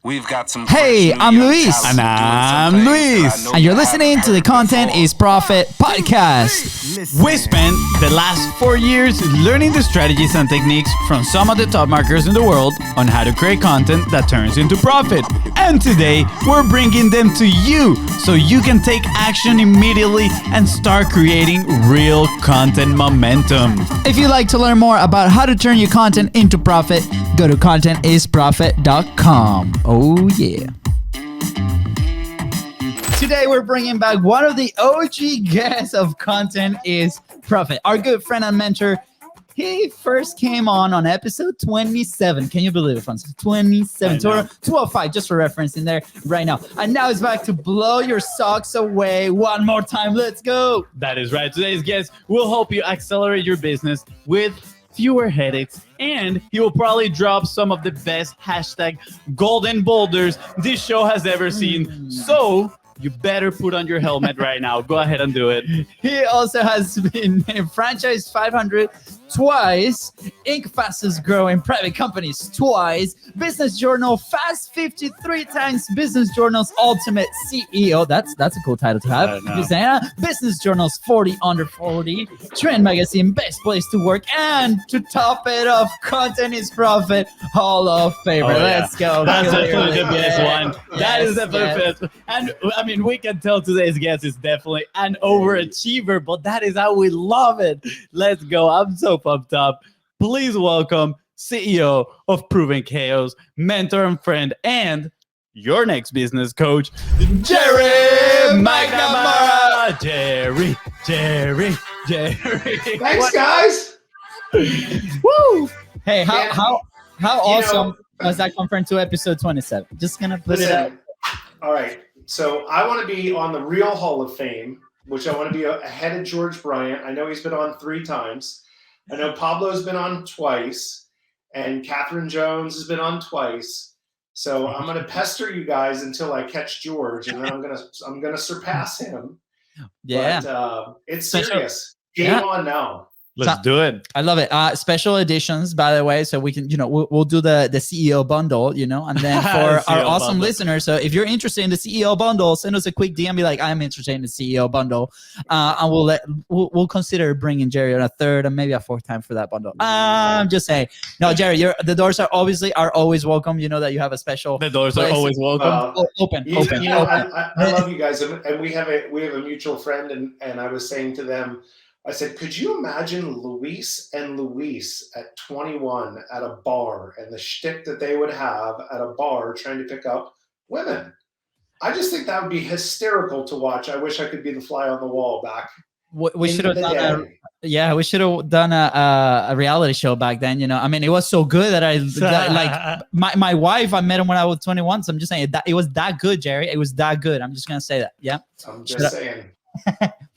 We've got some. Hey, I'm Luis. And I'm Luis. And you're listening to the Content is Profit podcast. We spent the last 4 years learning the strategies and techniques from some of the top marketers in the world on how to create content that turns into profit. And today, we're bringing them to you so you can take action immediately and start creating real content momentum. If you'd like to learn more about how to turn your content into profit, go to contentisprofit.com. Oh, yeah. Today, we're bringing back one of the OG guests of Content is Profit. Our good friend and mentor. He first came on episode 27. Can you believe it, FONZI? 27. 205, just for reference in there right now. And now he's back to blow your socks away one more time. Let's go. That is right. Today's guest will help you accelerate your business with fewer headaches, and he will probably drop some of the best hashtag golden boulders this show has ever seen. So you better put on your helmet right now. Go ahead and do it. He also has been named Franchise 500 twice, Inc. fastest growing private companies twice, Business Journal Fast 53 times, Business Journal's ultimate CEO. That's a cool title to have. Business Journal's 40 under 40, Trend Magazine Best Place to Work, and to top it off, Content is Profit Hall of Fame. Let's go. That's definitely the best one. That is definitely the best. And I mean, we can tell today's guest is definitely an overachiever, but that is how we love it. Let's go. I'm so pumped up. Please welcome CEO of Proven Chaos, mentor and friend, and your next business coach, Jerry Macnamara. Jerry. Thanks, guys. Woo! Hey, how awesome was that compared to episode 27? Just gonna put it out. All right. So I want to be on the real Hall of Fame, which I want to be ahead of George Bryant. I know he's been on 3 times. I know Pablo's been on twice, and Catherine Jones has been on twice. So I'm going to pester you guys until I catch George, and then I'm gonna surpass him. Yeah, but, it's serious. Game on now. Let's do it. I love it. Special editions, by the way, so we can, we'll do the CEO bundle, and then for our awesome listeners. So if you're interested in the CEO bundle, send us a quick DM. Be like, I'm interested in the CEO bundle, and we'll consider bringing Jerry on a third and maybe a 4th time for that bundle. I'm just saying. No, Jerry, the doors are always welcome. You know that you have a special. The doors are always welcome. Open. I love you guys, and we have a mutual friend, and I was saying to them, I said, could you imagine Luis and Luis at 21 at a bar and the shtick that they would have at a bar trying to pick up women? I just think that would be hysterical to watch. I wish I could be the fly on the wall back. We should have done we should have done a reality show back then. I mean, it was so good that I my wife. I met him when I was 21. So I'm just saying that it was that good, Jerry. It was that good. I'm just gonna say that. Yeah. I'm just saying.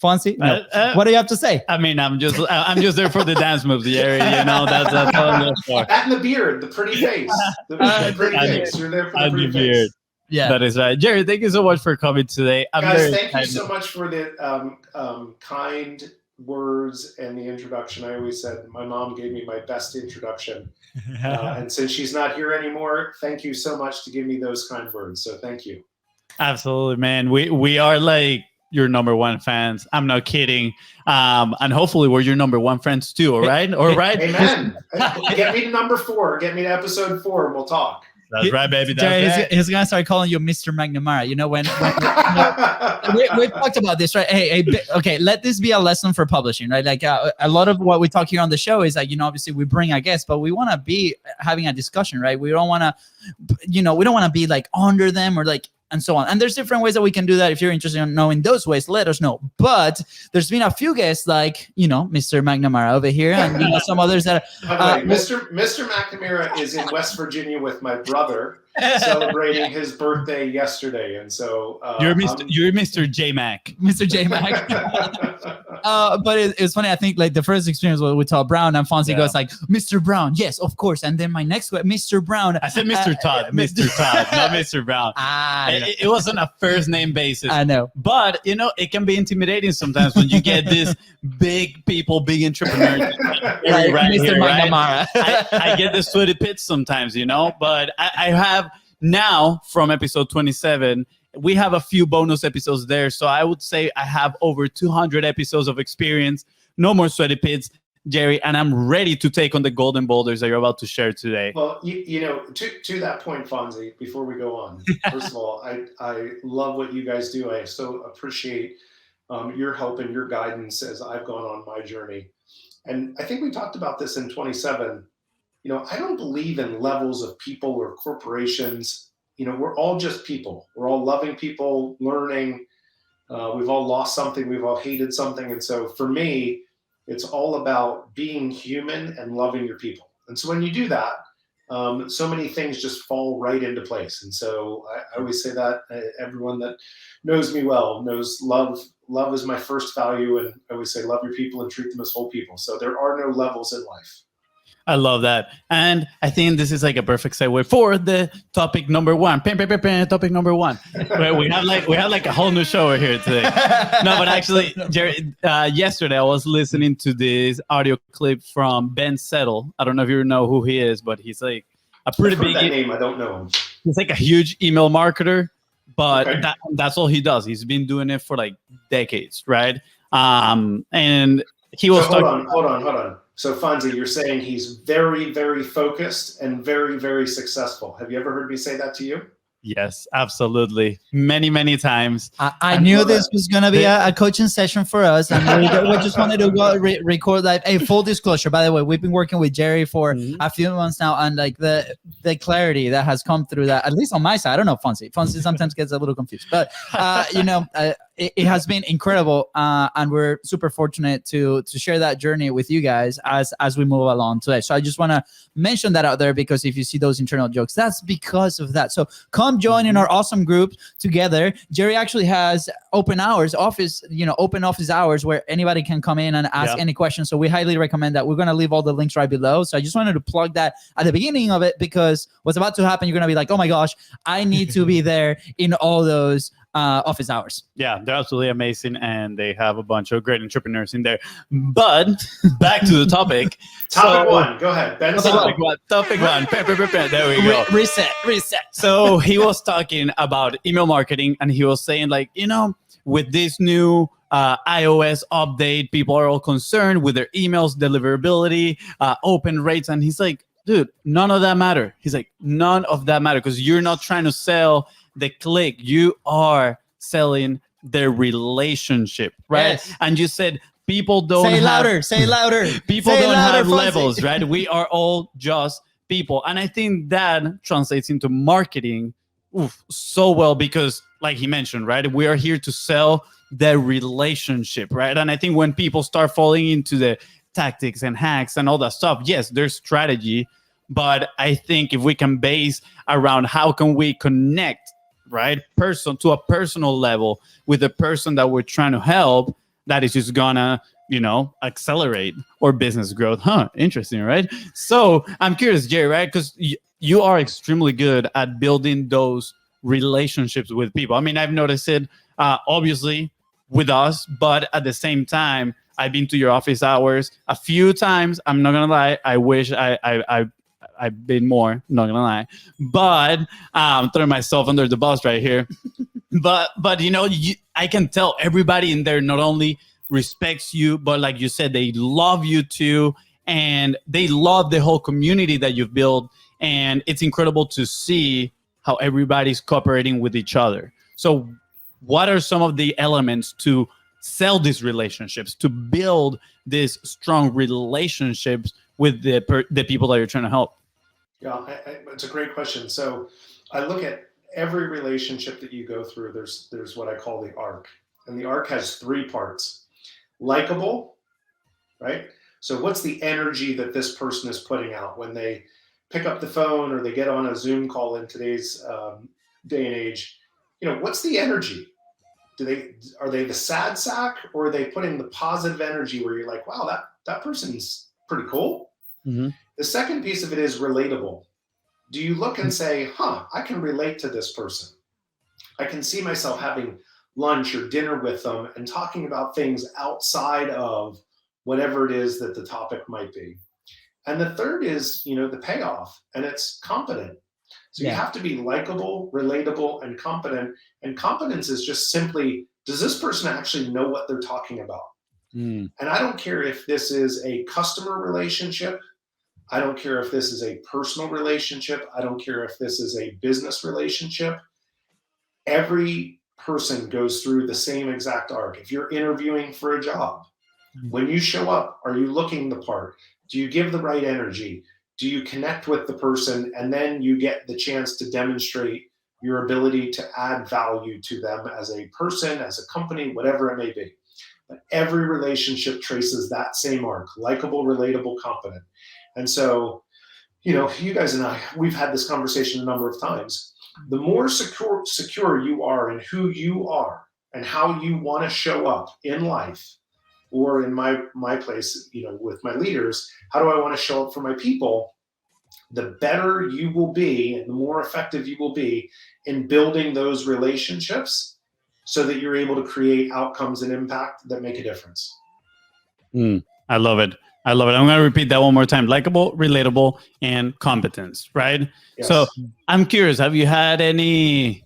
FONZI, no. What do you have to say? I mean, I'm just there for the dance moves, Jerry. That's all I'm there for. That and the beard, the pretty face, the pretty face. You're there for the pretty beard. Face. Yeah, that is right. Jerry, thank you so much for coming today. Guys, thank you so much for the kind words and the introduction. I always said my mom gave me my best introduction, and since she's not here anymore, thank you so much to give me those kind words. So thank you. Absolutely, man. We are like your number one fans. I'm not kidding. And hopefully we're your number one friends too. All right. Amen. Get me to number 4. Get me to episode 4 and we'll talk. That's right, baby. He's gonna start calling you Mr. Macnamara. When we talked about this, right? Hey, okay. Let this be a lesson for publishing, right? Like a lot of what we talk here on the show is like, obviously we bring a guest, but we want to be having a discussion, right? We don't want to, we don't want to be like under them or like. And so on. And there's different ways that we can do that. If you're interested in knowing those ways, let us know. But there's been a few guests like, Mr. Macnamara over here and some others that Mr. Macnamara is in West Virginia with my brother celebrating his birthday yesterday. And so you're Mr. J Mac. Mr. J Mac. But it was funny. I think like the first experience was with Todd Brown and FONZI goes like, Mr. Brown. Yes, of course. And then my next one, Mr. Brown. I said Mr. Todd, Mr. Todd, not Mr. Brown. It wasn't a first name basis. I know. But, it can be intimidating sometimes when you get this big people, big entrepreneurs. Like Mr. Macnamara. I get the sweaty pits sometimes, but I have Now, from episode 27, we have a few bonus episodes there. So I would say I have over 200 episodes of experience. No more sweaty pits, Jerry, and I'm ready to take on the golden boulders that you're about to share today. Well, you know, to that point, Fonzie, before we go on, first of all, I love what you guys do. I so appreciate your help and your guidance as I've gone on my journey. And I think we talked about this in 27. You know, I don't believe in levels of people or corporations. You know, we're all just people. We're all loving people, learning. We've all lost something. We've all hated something. And so for me, it's all about being human and loving your people. And so when you do that, so many things just fall right into place. And so I always say that everyone that knows me well knows love is my first value. And I always say, love your people and treat them as whole people. So there are no levels in life. I love that. And I think this is like a perfect segue for the topic number one. Topic number one. we have like a whole new show here today. No, but actually, Jerry, yesterday I was listening to this audio clip from Ben Settle. I don't know if you know who he is, but he's like a pretty big name. I don't know him. He's like a huge email marketer, but that's all he does. He's been doing it for like decades, right? And he was hold on. So Fonzie, you're saying he's very, very focused and very, very successful. Have you ever heard me say that to you? Yes, absolutely. Many, many times. I knew this was going to be a coaching session for us. And we just wanted to go record that. Hey, full disclosure, by the way, we've been working with Jerry for a few months now. And like the clarity that has come through that, at least on my side, I don't know, Fonzie sometimes gets a little confused. But, it has been incredible. And we're super fortunate to share that journey with you guys as we move along today. So I just want to mention that out there, because if you see those internal jokes, that's because of that. So come join in our awesome group together. Jerry actually has open office hours where anybody can come in and ask any questions. So we highly recommend that. We're going to leave all the links right below. So I just wanted to plug that at the beginning of it, because what's about to happen, you're going to be like, oh my gosh, I need to be there in all those office hours. Yeah, they're absolutely amazing, and they have a bunch of great entrepreneurs in there. But back to the topic. Topic one, go ahead. Topic one. There we go. Reset. So he was talking about email marketing, and he was saying, like, with this new iOS update, people are all concerned with their emails deliverability, open rates, and he's like, dude, none of that matter. He's like, none of that matter, because you're not trying to sell the click, you are selling their relationship, right? Yes. And you said people don't say louder. People don't have levels, right? We are all just people. And I think that translates into marketing so well, because like he mentioned, right, we are here to sell the relationship, right? And I think when people start falling into the tactics and hacks and all that stuff, yes, there's strategy, but I think if we can base around how can we connect, right, to a personal level with the person that we're trying to help, that is just gonna, accelerate our business growth. Interesting, right? So I'm curious, Jerry, right? Because you are extremely good at building those relationships with people. I mean, I've noticed it, obviously, with us, but at the same time, I've been to your office hours a few times. I'm not gonna lie. I wish I've been more, not gonna lie, but I'm throwing myself under the bus right here. but I can tell everybody in there not only respects you, but like you said, they love you too, and they love the whole community that you've built. And it's incredible to see how everybody's cooperating with each other. So what are some of the elements to sell these relationships, to build these strong relationships with the people that you're trying to help? Yeah, it's a great question. So I look at every relationship that you go through, there's what I call the arc. And the arc has 3 parts. Likable, right? So what's the energy that this person is putting out when they pick up the phone or they get on a Zoom call in today's day and age? What's the energy? Are they the sad sack, or are they putting the positive energy where you're like, wow, that person's pretty cool? Mm-hmm. The second piece of it is relatable. Do you look and say, I can relate to this person. I can see myself having lunch or dinner with them and talking about things outside of whatever it is that the topic might be. And the third is, the payoff, and it's competent. So you have to be likable, relatable, and competent. And competence is just simply, does this person actually know what they're talking about? And I don't care if this is a customer relationship. I don't care if this is a personal relationship. I don't care if this is a business relationship. Every person goes through the same exact arc. If you're interviewing for a job, when you show up, are you looking the part? Do you give the right energy? Do you connect with the person? And then you get the chance to demonstrate your ability to add value to them as a person, as a company, whatever it may be. But every relationship traces that same arc: likable, relatable, competent. And so, you guys and I, we've had this conversation a number of times. The more secure you are in who you are and how you want to show up in life, or in my place, with my leaders, how do I want to show up for my people? The better you will be and the more effective you will be in building those relationships so that you're able to create outcomes and impact that make a difference. I love it. I'm going to repeat that one more time. Likable, relatable, and competence, right? Yes. So I'm curious, do you have any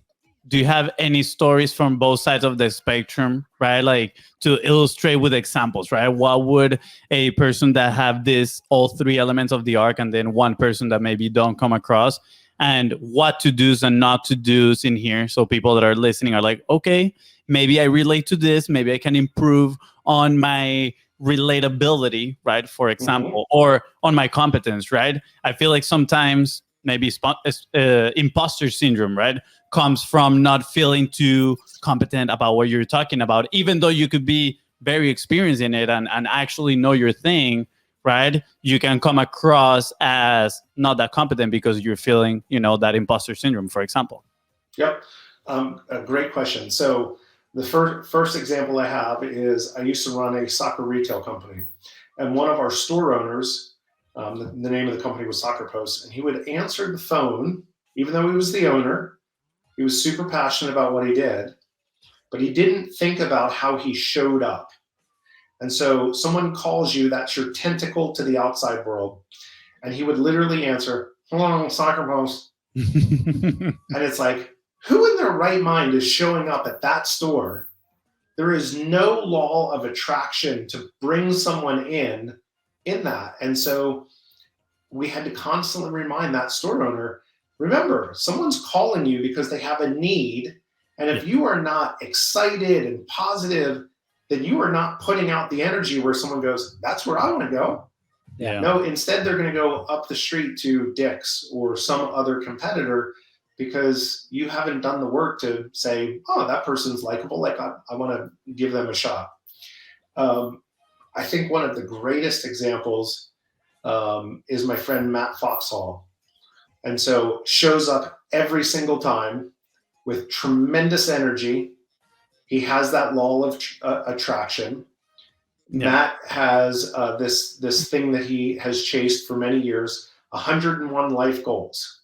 stories from both sides of the spectrum, right? Like to illustrate with examples, right? What would a person that have all three elements of the arc, and then one person that maybe don't come across, and what to do's and not to do's in here? So people that are listening are like, okay, maybe I relate to this. Maybe I can improve on my relatability, right? For example, or on my competence, right? I feel like sometimes maybe imposter syndrome, right, comes from not feeling too competent about what you're talking about, even though you could be very experienced in it and actually know your thing, right? You can come across as not that competent because you're feeling, that imposter syndrome, for example. Yep. A great question. So the first example I have is I used to run a soccer retail company, and one of our store owners, the name of the company was Soccer Post, and he would answer the phone, even though he was the owner. He was super passionate about what he did, but he didn't think about how he showed up. And so someone calls you, that's your tentacle to the outside world, and he would literally answer, "Hello, Soccer Post." And it's like, who in their right mind is showing up at that store? There is no law of attraction to bring someone in that. And so we had to constantly remind that store owner, remember, someone's calling you because they have a need. And if you are not excited and positive, then you are not putting out the energy where someone goes, that's where I want to go. Yeah. No, instead they're going to go up the street to Dick's or some other competitor because you haven't done the work to say, oh, that person's likable. Like I want to give them a shot. I think one of the greatest examples is my friend Matt Foxhall. And so shows up every single time with tremendous energy. He has that law of attraction. Yeah. Matt has this thing that he has chased for many years, 101 life goals.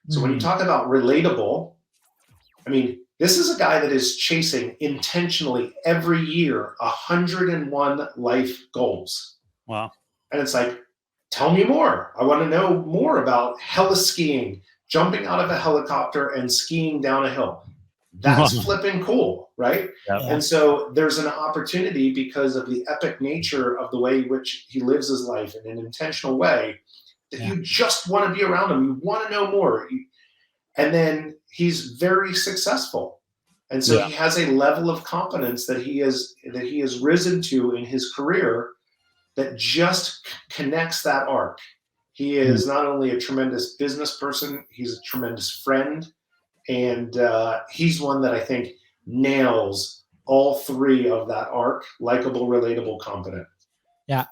So when you talk about relatable, I mean, this is a guy that is chasing intentionally every year 101 life goals. Wow. And it's like, tell me more. I want to know more about heli-skiing, jumping out of a helicopter and skiing down a hill. That's flipping cool, right? Yeah. And so there's an opportunity because of the epic nature of the way in which he lives his life in an intentional way that you just want to be around him. You want to know more. And then he's very successful. And so he has a level of competence that he has risen to in his career that just connects that arc. He is not only a tremendous business person, he's a tremendous friend. And he's one that I think nails all three of that arc: likable, relatable, competent. Yeah.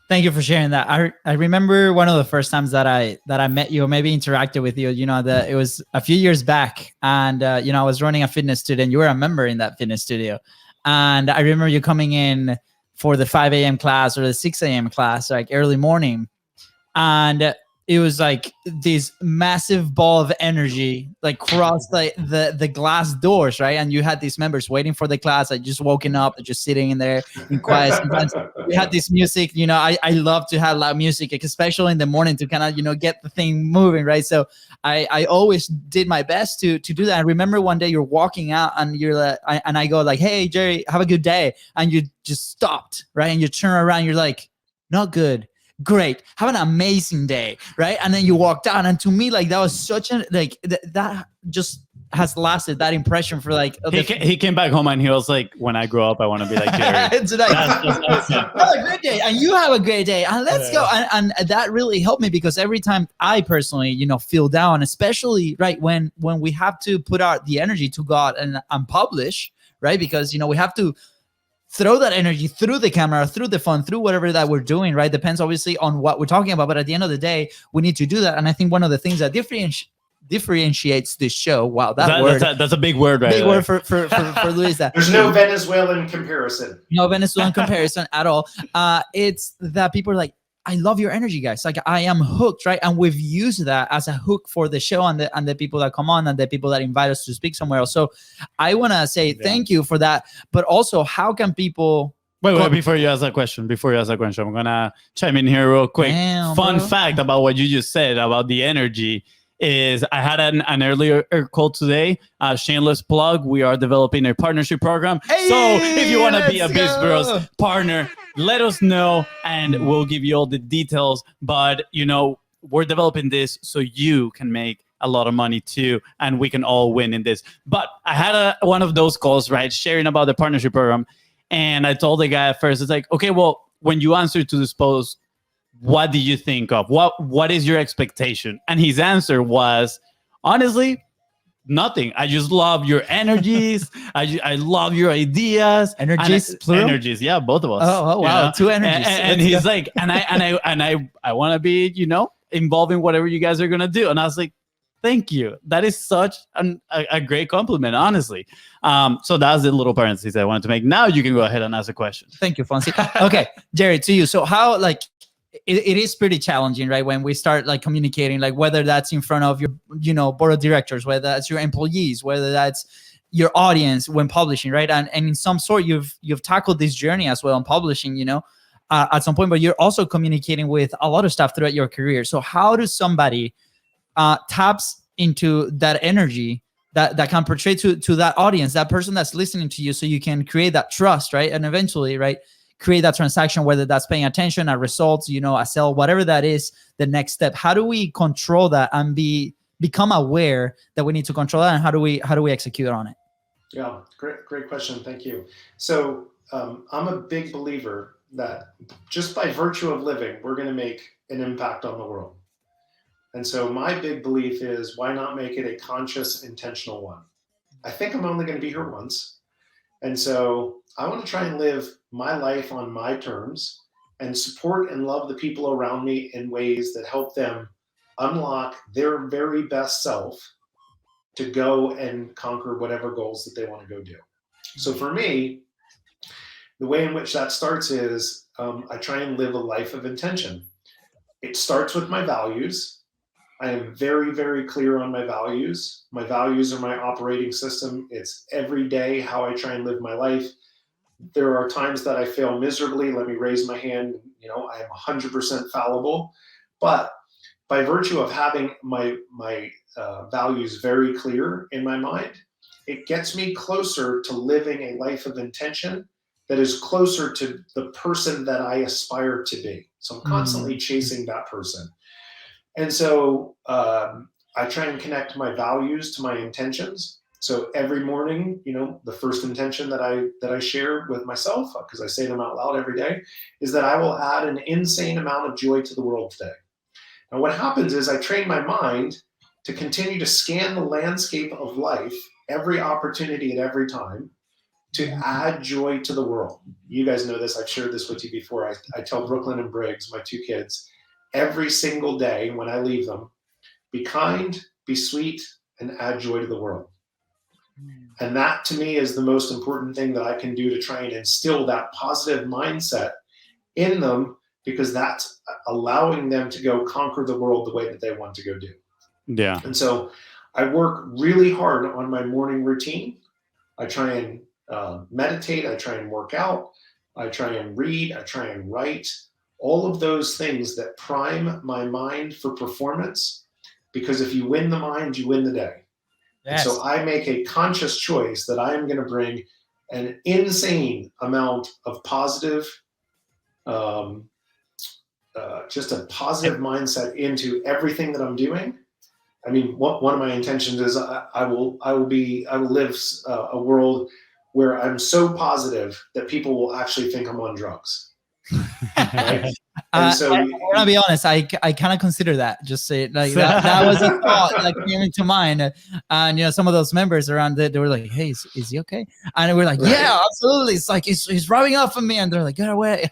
Thank you for sharing that. I remember one of the first times that I met you or maybe interacted with you, it was a few years back, and I was running a fitness studio, and you were a member in that fitness studio. And I remember you coming in for the 5 a.m. class or the 6 a.m. class, like early morning. And it was like this massive ball of energy like crossed like the glass doors, right? And you had these members waiting for the class, like just waking up, just sitting in there in quiet. Sometimes we had this music, you know, I love to have loud music, especially in the morning, to kind of, you know, get the thing moving, right? So I always did my best to do that. I remember one day you're walking out and you're like, and I go like, hey Jerry, have a good day, and you just stopped, right? And you turn around, you're like, not good, great, have an amazing day, right? And then you walked out, and to me, like, that was such a like that just has lasted that impression for like he came back home and he was like, when I grow up I want to be like Jerry. it's like, have a great day, and you have a great day, and let's go. And that really helped me, because every time I personally, you know, feel down, especially right when we have to put out the energy to God and publish, right? Because, you know, we have to throw that energy through the camera, through the phone, through whatever that we're doing, right? Depends obviously on what we're talking about, but at the end of the day, we need to do that. And I think one of the things that differentiates this show, wow, that's a big word, right? Big word for LUISDA. There's no Venezuelan comparison. No Venezuelan comparison at all. It's that people are like, I love your energy, guys. Like, I am hooked, right? And we've used that as a hook for the show and the people that come on and the people that invite us to speak somewhere else. So I want to say thank you for that. But also, how can people... Wait, before you ask that question, I'm going to chime in here real quick. Fun fact about what you just said about the energy is I had an earlier call today, shameless plug. We are developing a partnership program. Hey, so if you want to be a BIZBROS partner, let us know and we'll give you all the details. But, you know, we're developing this so you can make a lot of money too, and we can all win in this. But I had one of those calls, right, sharing about the partnership program. And I told the guy at first, it's like, okay, well, when you answer to this post, what do you think of? What is your expectation? And his answer was, honestly, nothing. I just love your energies. I love your ideas. Energies, plural? Energies, yeah, both of us. Oh wow, you know? Two energies. And he's like, and I want to be, you know, involved in whatever you guys are gonna do. And I was like, thank you. That is such a great compliment, honestly. So that's the little parentheses I wanted to make. Now you can go ahead and ask a question. Thank you, Fonzie. Okay, Jerry, to you. So how, like, it is pretty challenging, right? When we start like communicating, like whether that's in front of your, you know, board of directors, whether that's your employees, whether that's your audience when publishing, right? And in some sort, you've tackled this journey as well in publishing, you know, at some point, but you're also communicating with a lot of stuff throughout your career. So how does somebody taps into that energy that can portray to that audience, that person that's listening to you, so you can create that trust, right? And eventually, right, create that transaction, whether that's paying attention, a results, you know, a sell, whatever that is, the next step. How do we control that and become aware that we need to control that, and how do we execute on it? Yeah, great question. Thank you. So I'm a big believer that just by virtue of living, we're going to make an impact on the world. And so my big belief is, why not make it a conscious, intentional one? I think I'm only going to be here once. And so I want to try and live my life on my terms and support and love the people around me in ways that help them unlock their very best self to go and conquer whatever goals that they want to go do. So for me, the way in which that starts is I try and live a life of intention. It starts with my values. I am very, very clear on my values. My values are my operating system. It's every day how I try and live my life. There are times that I fail miserably. Let me raise my hand. You know, I am 100% fallible. But by virtue of having my values very clear in my mind, it gets me closer to living a life of intention that is closer to the person that I aspire to be. So I'm constantly chasing that person. And so I try and connect my values to my intentions. So every morning, you know, the first intention that I share with myself, because I say them out loud every day, is that I will add an insane amount of joy to the world today. And what happens is I train my mind to continue to scan the landscape of life, every opportunity at every time, to add joy to the world. You guys know this. I've shared this with you before. I tell Brooklyn and Briggs, my two kids, every single day when I leave them, be kind, be sweet, and add joy to the world. And that to me is the most important thing that I can do to try and instill that positive mindset in them, because that's allowing them to go conquer the world the way that they want to go do. Yeah. And so I work really hard on my morning routine. I try and meditate. I try and work out. I try and read. I try and write. All of those things that prime my mind for performance, because if you win the mind, you win the day. Yes. And so I make a conscious choice that I am going to bring an insane amount of positive, just a positive mindset into everything that I'm doing. I mean, one of my intentions is I will live a world where I'm so positive that people will actually think I'm on drugs. Right? And so I'm gonna be honest, I kind of consider that. Just say like that was a thought that came into mind, and you know, some of those members around there, they were like, "Hey, is he okay?" And we're like, Right. "Yeah, absolutely." It's like he's rubbing off on me, and they're like, "Get away!"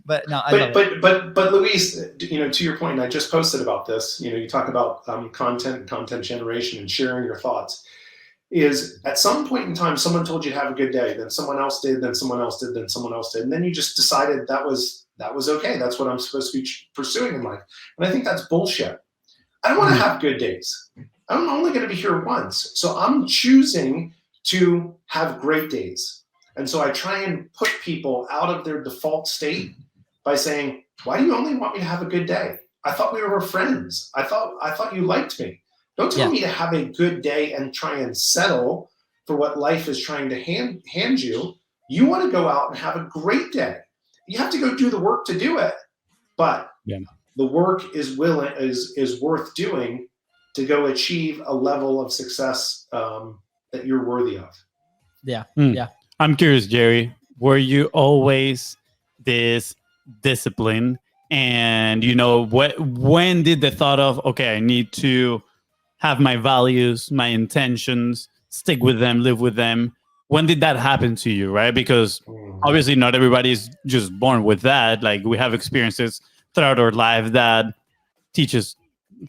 But no, I love it. But Luis, you know, to your point, I just posted about this. You know, you talk about content generation and sharing your thoughts. Is at some point in time, someone told you to have a good day, then someone else did, then someone else did, then someone else did, and then you just decided that was okay. That's what I'm supposed to be pursuing in life. And I think that's bullshit. I don't want to have good days. I'm only going to be here once. So I'm choosing to have great days. And so I try and put people out of their default state by saying, why do you only want me to have a good day? I thought we were friends. I thought you liked me. Don't tell me to have a good day and try and settle for what life is trying to hand you. You want to go out and have a great day. You have to go do the work to do it, but the work is worth doing to go achieve a level of success that you're worthy of. Yeah. I'm curious, Jerry. Were you always this discipline? And you know, when did the thought of, okay, I need to have my values, my intentions, stick with them, live with them? When did that happen to you, right? Because obviously not everybody is just born with that. Like, we have experiences throughout our life that teaches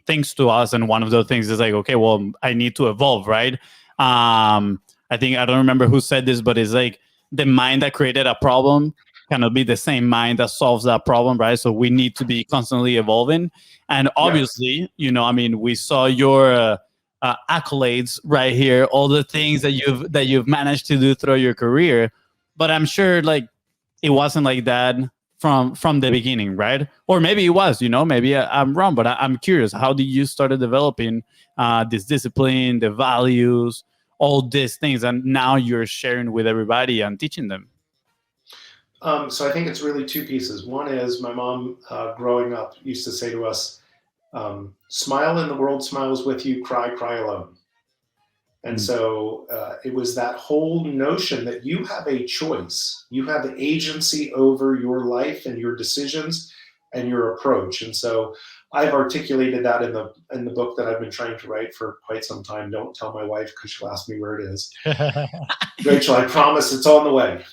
things to us. And one of those things is like, okay, well, I need to evolve, right? I think, I don't remember who said this, but it's like the mind that created a problem cannot be the same mind that solves that problem, right? So we need to be constantly evolving. And obviously, you know, I mean, we saw your accolades right here, all the things that you've managed to do throughout your career. But I'm sure, like, it wasn't like that from the beginning, right? Or maybe it was, you know, maybe I'm wrong, but I'm curious, how did you start developing this discipline, the values, all these things, and now you're sharing with everybody and teaching them? So I think it's really two pieces. One is my mom, growing up, used to say to us, smile and the world smiles with you, cry alone. And so it was that whole notion that you have a choice, you have the agency over your life and your decisions and your approach. And so I've articulated that in the book that I've been trying to write for quite some time. Don't tell my wife, because she'll ask me where it is. Rachel, I promise it's on the way.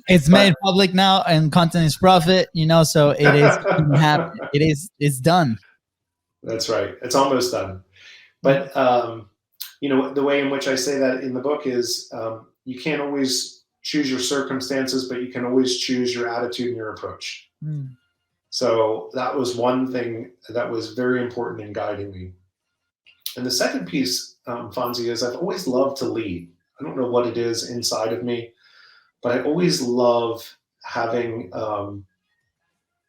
It's made public now, and content is profit, you know, so it is happening. It's done. That's right. It's almost done. But you know, the way in which I say that in the book is you can't always choose your circumstances, but you can always choose your attitude and your approach. So that was one thing that was very important in guiding me. And the second piece, FONZI, is I've always loved to lead. I don't know what it is inside of me, but I always love having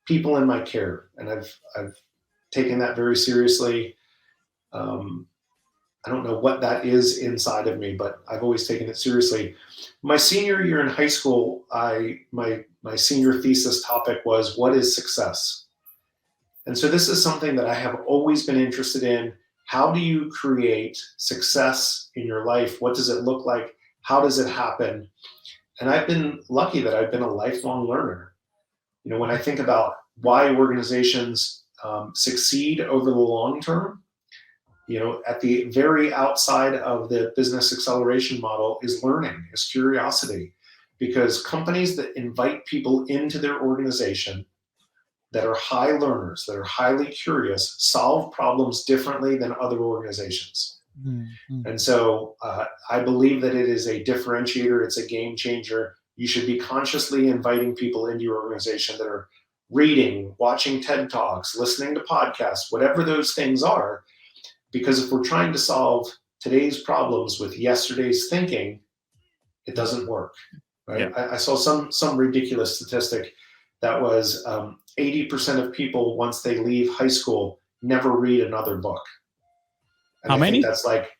people in my care. And I've taken that very seriously. I don't know what that is inside of me, but I've always taken it seriously. My senior year in high school, my senior thesis topic was, what is success? And so this is something that I have always been interested in. How do you create success in your life? What does it look like? How does it happen? And I've been lucky that I've been a lifelong learner. You know, when I think about why organizations succeed over the long term, you know, at the very outside of the business acceleration model is learning, is curiosity, because companies that invite people into their organization that are high learners, that are highly curious, solve problems differently than other organizations. And so I believe that it is a differentiator. It's a game changer. You should be consciously inviting people into your organization that are reading, watching TED Talks, listening to podcasts, whatever those things are. Because if we're trying to solve today's problems with yesterday's thinking, it doesn't work, right? Yeah. I saw some ridiculous statistic that was 80% of people, once they leave high school, never read another book. And How I many? think that's like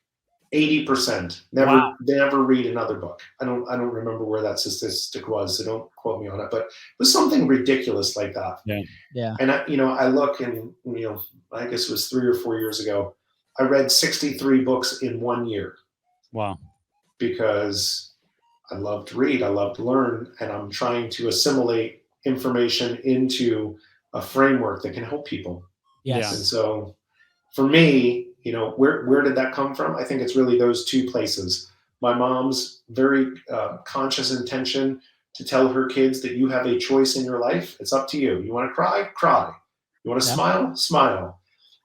80% never read another book. I don't remember where that statistic was, so don't quote me on it, but it was something ridiculous like that. Yeah. And I look, and I guess it was 3 or 4 years ago, I read 63 books in 1 year. Wow. Because I love to read, I love to learn, and I'm trying to assimilate information into a framework that can help people. Yes. And so for me, where did that come from? I think it's really those two places. My mom's very conscious intention to tell her kids that you have a choice in your life. It's up to you. You want to cry? Cry. You want to smile? Smile.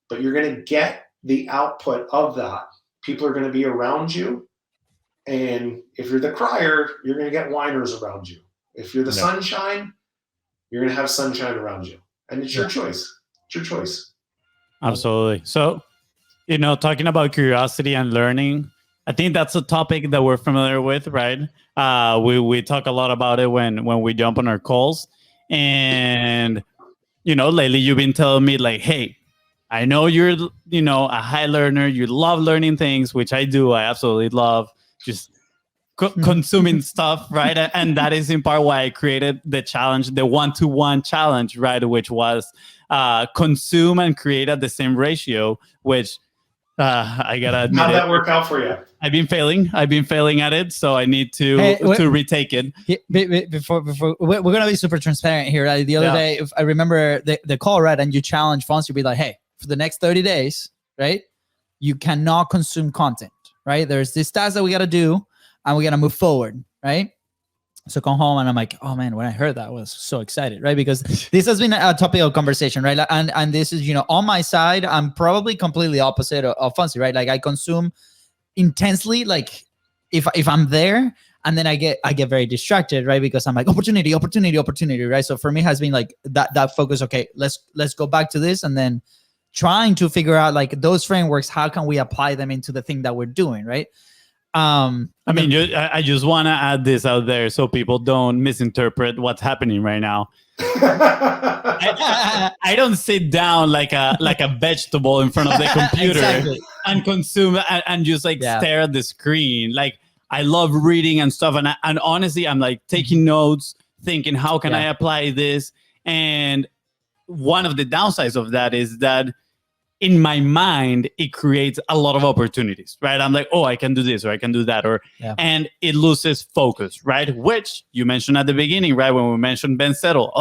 But you're going to get the output of that. People are going to be around you. And if you're the crier, you're going to get whiners around you. If you're the sunshine, you're going to have sunshine around you. And it's your choice. It's your choice. Absolutely. So, talking about curiosity and learning, I think that's a topic that we're familiar with, right? We talk a lot about it when we jump on our calls. And, lately you've been telling me like, hey, I know you're, a high learner. You love learning things, which I do. I absolutely love just consuming stuff, right? And that is in part why I created the challenge, the 1-to-1 challenge, right? Which was consume and create at the same ratio, which I gotta admit, how'd that work out for you? I've been failing at it, so I need to retake it. Before we're gonna be super transparent here. The other day, if I remember the call, right, and you challenged FONZI to be like, hey, for the next 30 days, right, you cannot consume content, right? There's this task that we gotta do, and we gotta move forward, right? So come home and I'm like, oh man, when I heard that, I was so excited, right? Because this has been a topic of conversation, right? And this is, on my side, I'm probably completely opposite of FONZI, right? Like I consume intensely, like if I'm there, and then I get very distracted, right? Because I'm like, opportunity, right? So for me, has been like that focus. Okay, let's go back to this, and then trying to figure out like those frameworks. How can we apply them into the thing that we're doing, right? I just want to add this out there so people don't misinterpret what's happening right now. I don't sit down like a vegetable in front of the computer and consume and just stare at the screen. Like I love reading and stuff, and honestly, I'm like taking notes, thinking how can I apply this. And one of the downsides of that is that in my mind, it creates a lot of opportunities, right? I'm like, oh, I can do this or I can do that, and it loses focus, right? Which you mentioned at the beginning, right? When we mentioned Ben Settle,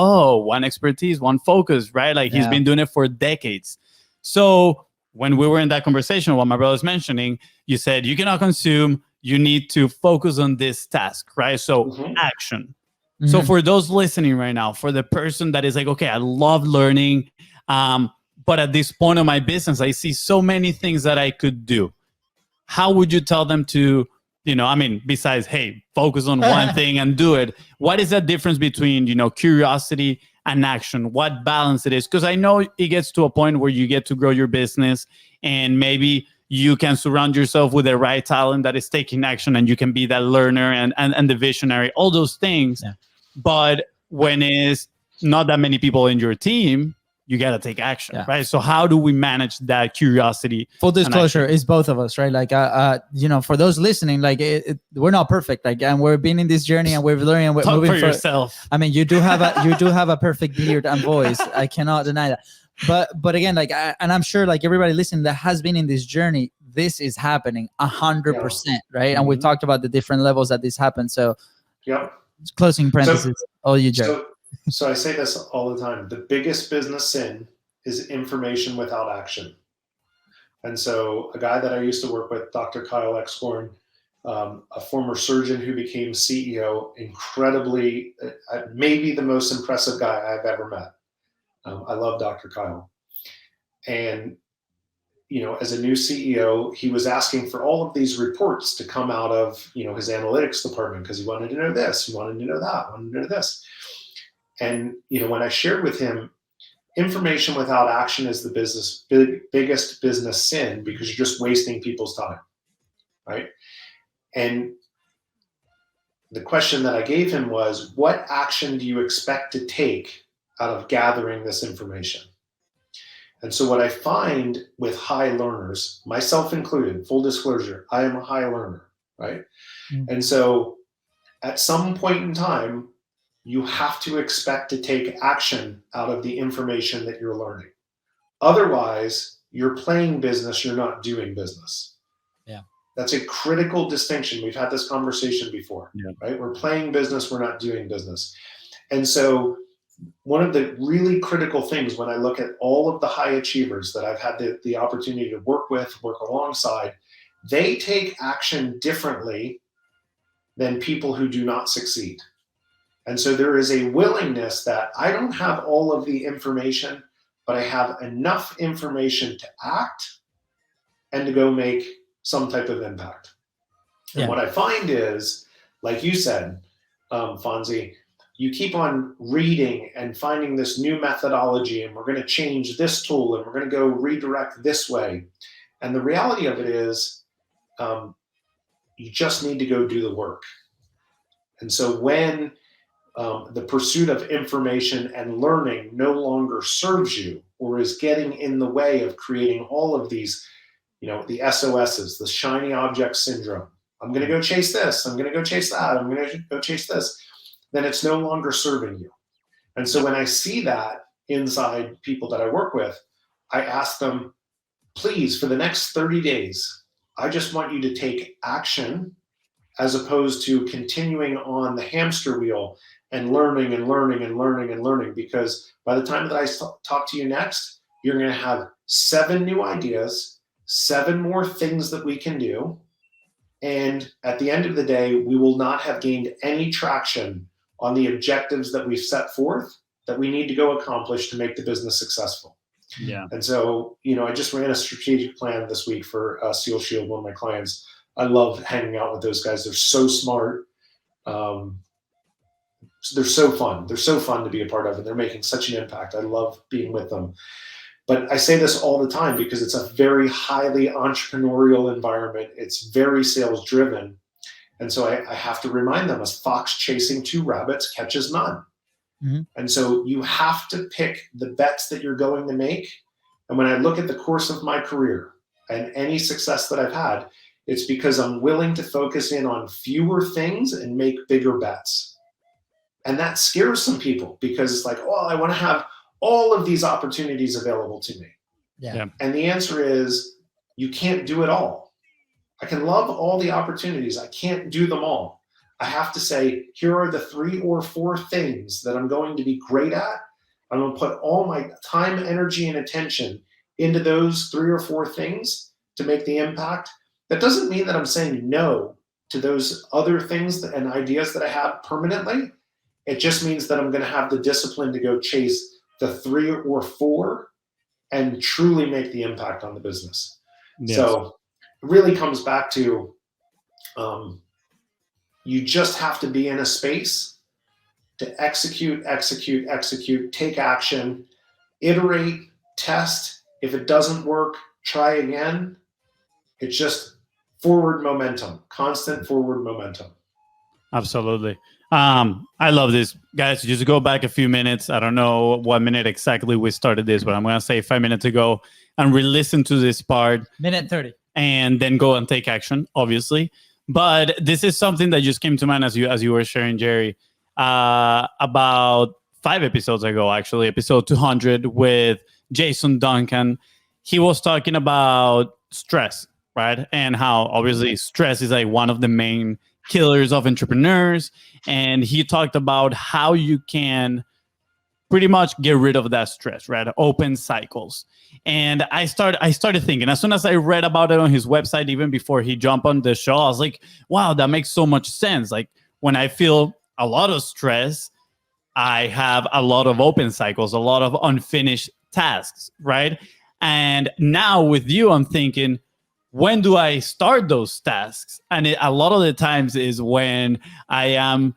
one expertise, one focus, right? Like he's been doing it for decades. So when we were in that conversation, what my brother was mentioning, you said you cannot consume, you need to focus on this task, right? So action. So for those listening right now, for the person that is like, okay, I love learning, but at this point of my business, I see so many things that I could do. How would you tell them to, besides, hey, focus on one thing and do it? What is that difference between, curiosity and action? What balance it is? Because I know it gets to a point where you get to grow your business and maybe you can surround yourself with the right talent that is taking action and you can be that learner and the visionary, all those things. Yeah. But when it's not that many people in your team, you got to take action, right? So how do we manage that curiosity? Full disclosure, is both of us, right? Like, for those listening, like we're not perfect, like, and we're being in this journey and we're learning and we're moving for yourself. I mean, you do have a perfect beard and voice. I cannot deny that. But again, like, and I'm sure like everybody listening that has been in this journey, this is happening 100%, right? And we talked about the different levels that this happens. So closing parentheses, you, Joe. So I say this all the time. The biggest business sin is information without action. And so a guy that I used to work with, Dr. Kyle Excorn, a former surgeon who became CEO, incredibly, maybe the most impressive guy I've ever met. I love Dr. Kyle. And, as a new CEO, he was asking for all of these reports to come out of, his analytics department because he wanted to know this, he wanted to know that, wanted to know this. And when I shared with him, information without action is the biggest business sin, because you're just wasting people's time, right? And the question that I gave him was, what action do you expect to take out of gathering this information? And so what I find with high learners, myself included, full disclosure, I am a high learner, right? Mm-hmm. And so at some point in time, you have to expect to take action out of the information that you're learning. Otherwise, you're playing business, you're not doing business. Yeah. That's a critical distinction. We've had this conversation before, right? We're playing business, we're not doing business. And so one of the really critical things when I look at all of the high achievers that I've had the opportunity to work with, work alongside, they take action differently than people who do not succeed. And so there is a willingness that I don't have all of the information, but I have enough information to act and to go make some type of impact. And what I find is, like you said, Fonzie, you keep on reading and finding this new methodology, and we're going to change this tool, and we're going to go redirect this way. And the reality of it is, you just need to go do the work. And so when the pursuit of information and learning no longer serves you, or is getting in the way of creating all of these, the SOSs, the shiny object syndrome, I'm going to go chase this, I'm going to go chase that, I'm going to go chase this, then it's no longer serving you. And so when I see that inside people that I work with, I ask them, please, for the next 30 days, I just want you to take action, as opposed to continuing on the hamster wheel and learning and learning and learning and learning. Because by the time that I talk to you next, you're going to have 7 new ideas, 7 more things that we can do. And at the end of the day, we will not have gained any traction on the objectives that we've set forth that we need to go accomplish to make the business successful. Yeah. And so, I just ran a strategic plan this week for Seal Shield, one of my clients. I love hanging out with those guys. They're so smart. They're so fun. They're so fun to be a part of, and they're making such an impact. I love being with them. But I say this all the time because it's a very highly entrepreneurial environment. It's very sales driven. And so I have to remind them, a fox chasing 2 rabbits catches none. Mm-hmm. And so you have to pick the bets that you're going to make. And when I look at the course of my career and any success that I've had, it's because I'm willing to focus in on fewer things and make bigger bets. And that scares some people, because it's like, oh, I want to have all of these opportunities available to me. Yeah. And the answer is, you can't do it all. I can love all the opportunities. I can't do them all. I have to say, here are the 3 or 4 things that I'm going to be great at. I'm going to put all my time, energy, and attention into those 3 or 4 things to make the impact. That doesn't mean that I'm saying no to those other things and ideas that I have permanently. It just means that I'm going to have the discipline to go chase the 3 or 4 and truly make the impact on the business. Yes. So it really comes back to, you just have to be in a space to execute, take action, iterate, test. If it doesn't work, try again. It's just forward momentum, constant forward momentum. Absolutely. I love this, guys. Just go back a few minutes. I don't know what minute exactly we started this, but I'm going to say 5 minutes ago, and re-listen to this part. Minute 30. And then go and take action, obviously. But this is something that just came to mind as you were sharing, Jerry, about 5 episodes ago, actually, episode 200 with Jason Duncan. He was talking about stress, right? And how obviously stress is like one of the main killers of entrepreneurs. And he talked about how you can pretty much get rid of that stress, right? Open cycles. And I started thinking, as soon as I read about it on his website, even before he jumped on the show, I was like, wow, that makes so much sense. Like, when I feel a lot of stress, I have a lot of open cycles, a lot of unfinished tasks, right? And now with you, I'm thinking, when do I start those tasks? And a lot of the times is when I am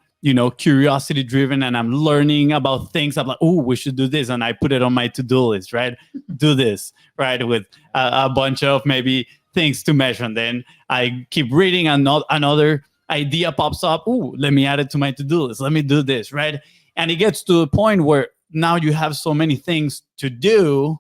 curiosity driven and I'm learning about things. I'm like, oh, we should do this. And I put it on my to-do list, right? Do this, right? With a bunch of maybe things to measure. And then I keep reading and another idea pops up. Oh, let me add it to my to-do list. Let me do this, right? And it gets to a point where now you have so many things to do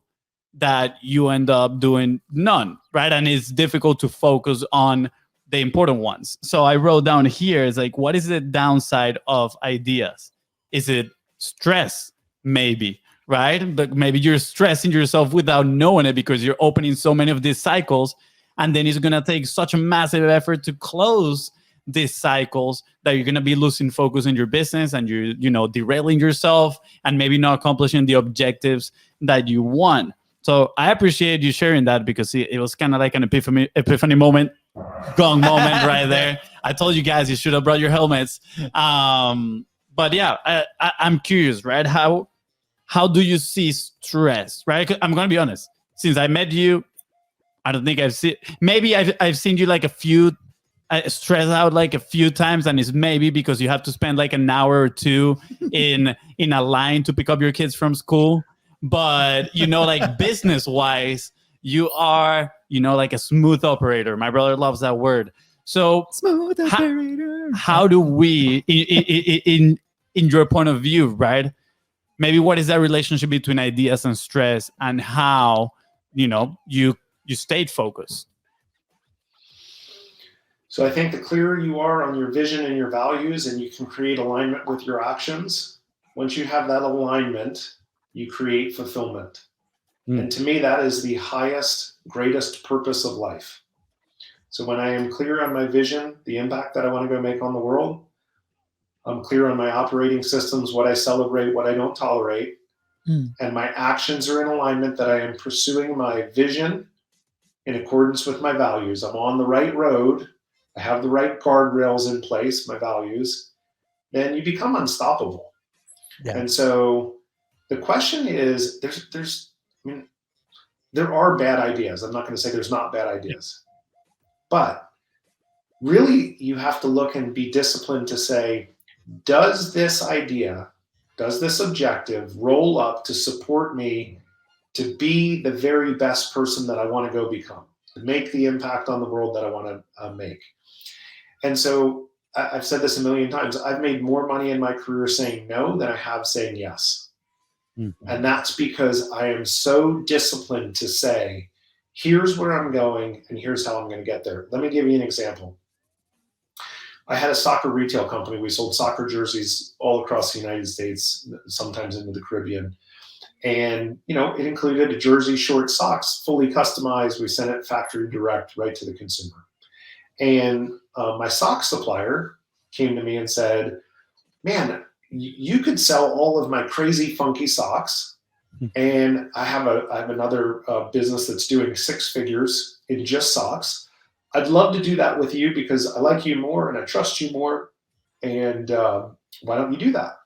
that you end up doing none, right? And it's difficult to focus on the important ones. So I wrote down here, it's like, what is the downside of ideas? Is it stress? Maybe, right? But maybe you're stressing yourself without knowing it because you're opening so many of these cycles. And then it's going to take such a massive effort to close these cycles that you're going to be losing focus in your business and you're, derailing yourself and maybe not accomplishing the objectives that you want. So I appreciate you sharing that because it was kind of like an epiphany moment, gong moment right there. I told you guys you should have brought your helmets. But yeah, I'm curious, right? How do you see stress, right? I'm going to be honest. Since I met you, I don't think I've seen, maybe I've seen you like a few, stress out like a few times, and it's maybe because you have to spend like an hour or two in a line to pick up your kids from school. But, like business wise, you are, like a smooth operator. My brother loves that word. So smooth operator. How do we, in your point of view, right? Maybe what is that relationship between ideas and stress and how, you stayed focused? So I think the clearer you are on your vision and your values and you can create alignment with your actions, once you have that alignment, you create fulfillment. And to me, that is the highest, greatest purpose of life. So when I am clear on my vision, the impact that I want to go make on the world, I'm clear on my operating systems, what I celebrate, what I don't tolerate, and my actions are in alignment that I am pursuing my vision in accordance with my values. I'm on the right road. I have the right guardrails in place, my values, then you become unstoppable. Yeah. And so the question is, there are bad ideas. I'm not going to say there's not bad ideas, but really you have to look and be disciplined to say, does this idea, does this objective roll up to support me to be the very best person that I want to go become, to make the impact on the world that I want to make? And so I've said this a million times. I've made more money in my career saying no than I have saying yes. Mm-hmm. And that's because I am so disciplined to say, here's where I'm going and here's how I'm going to get there. Let me give you an example. I had a soccer retail company. We sold soccer jerseys all across the United States, sometimes into the Caribbean. And, it included a jersey, shorts, socks, fully customized. We sent it factory direct right to the consumer. And my sock supplier came to me and said, man, you could sell all of my crazy funky socks. And I have another business that's doing 6 figures in just socks. I'd love to do that with you because I like you more and I trust you more. And why don't you do that?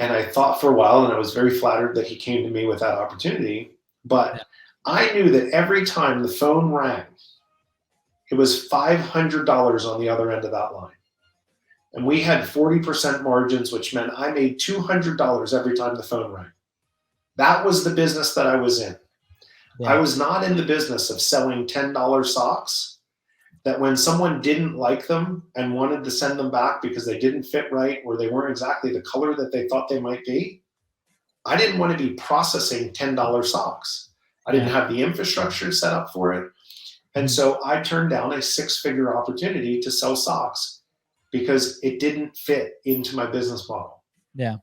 And I thought for a while, and I was very flattered that he came to me with that opportunity. But I knew that every time the phone rang, it was $500 on the other end of that line. And we had 40% margins, which meant I made $200 every time the phone rang. That was the business that I was in. Yeah. I was not in the business of selling $10 socks that when someone didn't like them and wanted to send them back because they didn't fit right or they weren't exactly the color that they thought they might be, I didn't want to be processing $10 socks. I didn't have the infrastructure set up for it. And so I turned down a 6-figure opportunity to sell socks because it didn't fit into my business model. Yeah.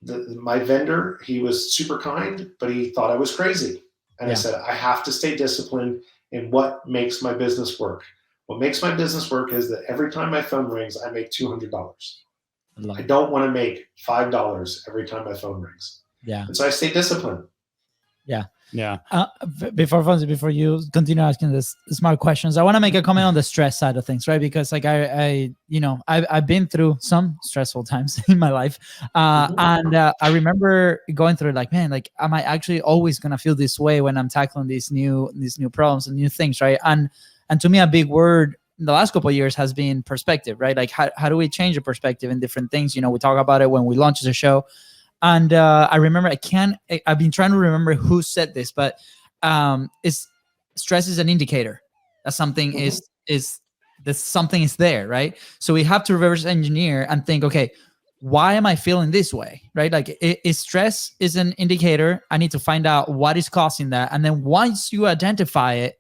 My vendor, he was super kind, but he thought I was crazy. And I said, I have to stay disciplined in what makes my business work. What makes my business work is that every time my phone rings, I make $200. I don't want to make $5 every time my phone rings. Yeah. And so I stay disciplined. Yeah. Yeah. Before FONZI, before you continue asking this smart questions, I want to make a comment on the stress side of things, right? Because like I've been through some stressful times in my life, and I remember going through like, man, like am I actually always gonna feel this way when I'm tackling these new problems and new things, right? And to me, a big word in the last couple of years has been perspective, right? Like how do we change the perspective in different things? We talk about it when we launch the show. And I remember, I've been trying to remember who said this, but it's stress is an indicator that something something is there, right? So we have to reverse engineer and think, okay, why am I feeling this way, right? Like if stress is an indicator, I need to find out what is causing that. And then once you identify it,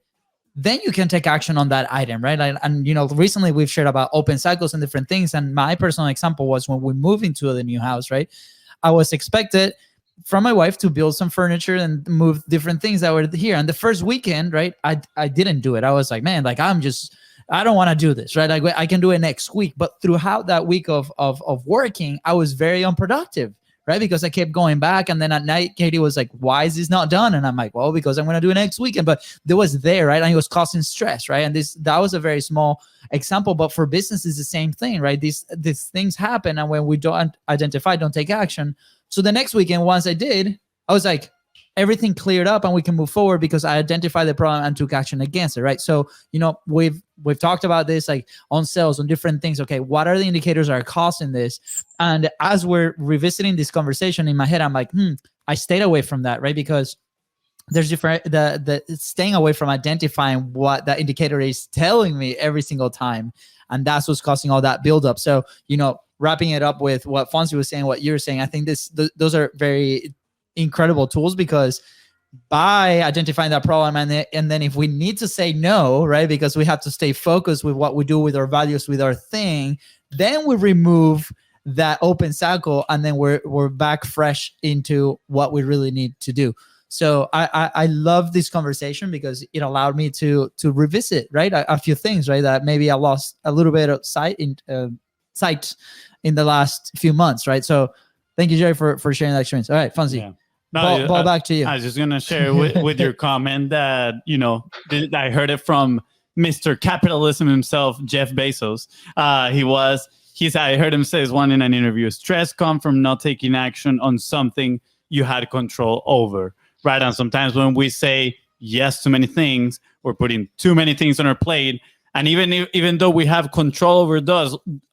then you can take action on that item, right? And recently we've shared about open cycles and different things. And my personal example was when we moved into the new house, right? I was expected from my wife to build some furniture and move different things that were here. And the first weekend, right, I didn't do it. I was like, man, like I don't want to do this, right? Like I can do it next week. But throughout that week of working, I was very unproductive, right? Because I kept going back. And then at night, Katie was like, why is this not done? And I'm like, well, because I'm going to do it next weekend. But there was there, right? And it was causing stress, right? And that was a very small example. But for business, it's the same thing, right? These things happen. And when we don't identify, don't take action. So the next weekend, once I did, I was like, everything cleared up and we can move forward because I identified the problem and took action against it, right? So, we've talked about this, like on sales, on different things. Okay, what are the indicators that are causing this? And as we're revisiting this conversation in my head, I'm like, I stayed away from that, right? Because there's different, the staying away from identifying what that indicator is telling me every single time. And that's what's causing all that buildup. So, wrapping it up with what Fonzie was saying, what you're saying, I think those are very incredible tools, because by identifying that problem and then if we need to say no, right, because we have to stay focused with what we do with our values, with our thing, then we remove that open cycle and then we're back fresh into what we really need to do. So I love this conversation because it allowed me to revisit, right, a few things, right, that maybe I lost a little bit of sight in the last few months, right? So thank you, Jerry, for sharing that experience. All right, Fonzie. Yeah. No, ball back to you. I was just gonna share with your comment that I heard it from Mr. Capitalism himself, Jeff Bezos. I heard him say this one in an interview: stress comes from not taking action on something you had control over, right? And sometimes when we say yes to many things, we're putting too many things on our plate. And even though we have control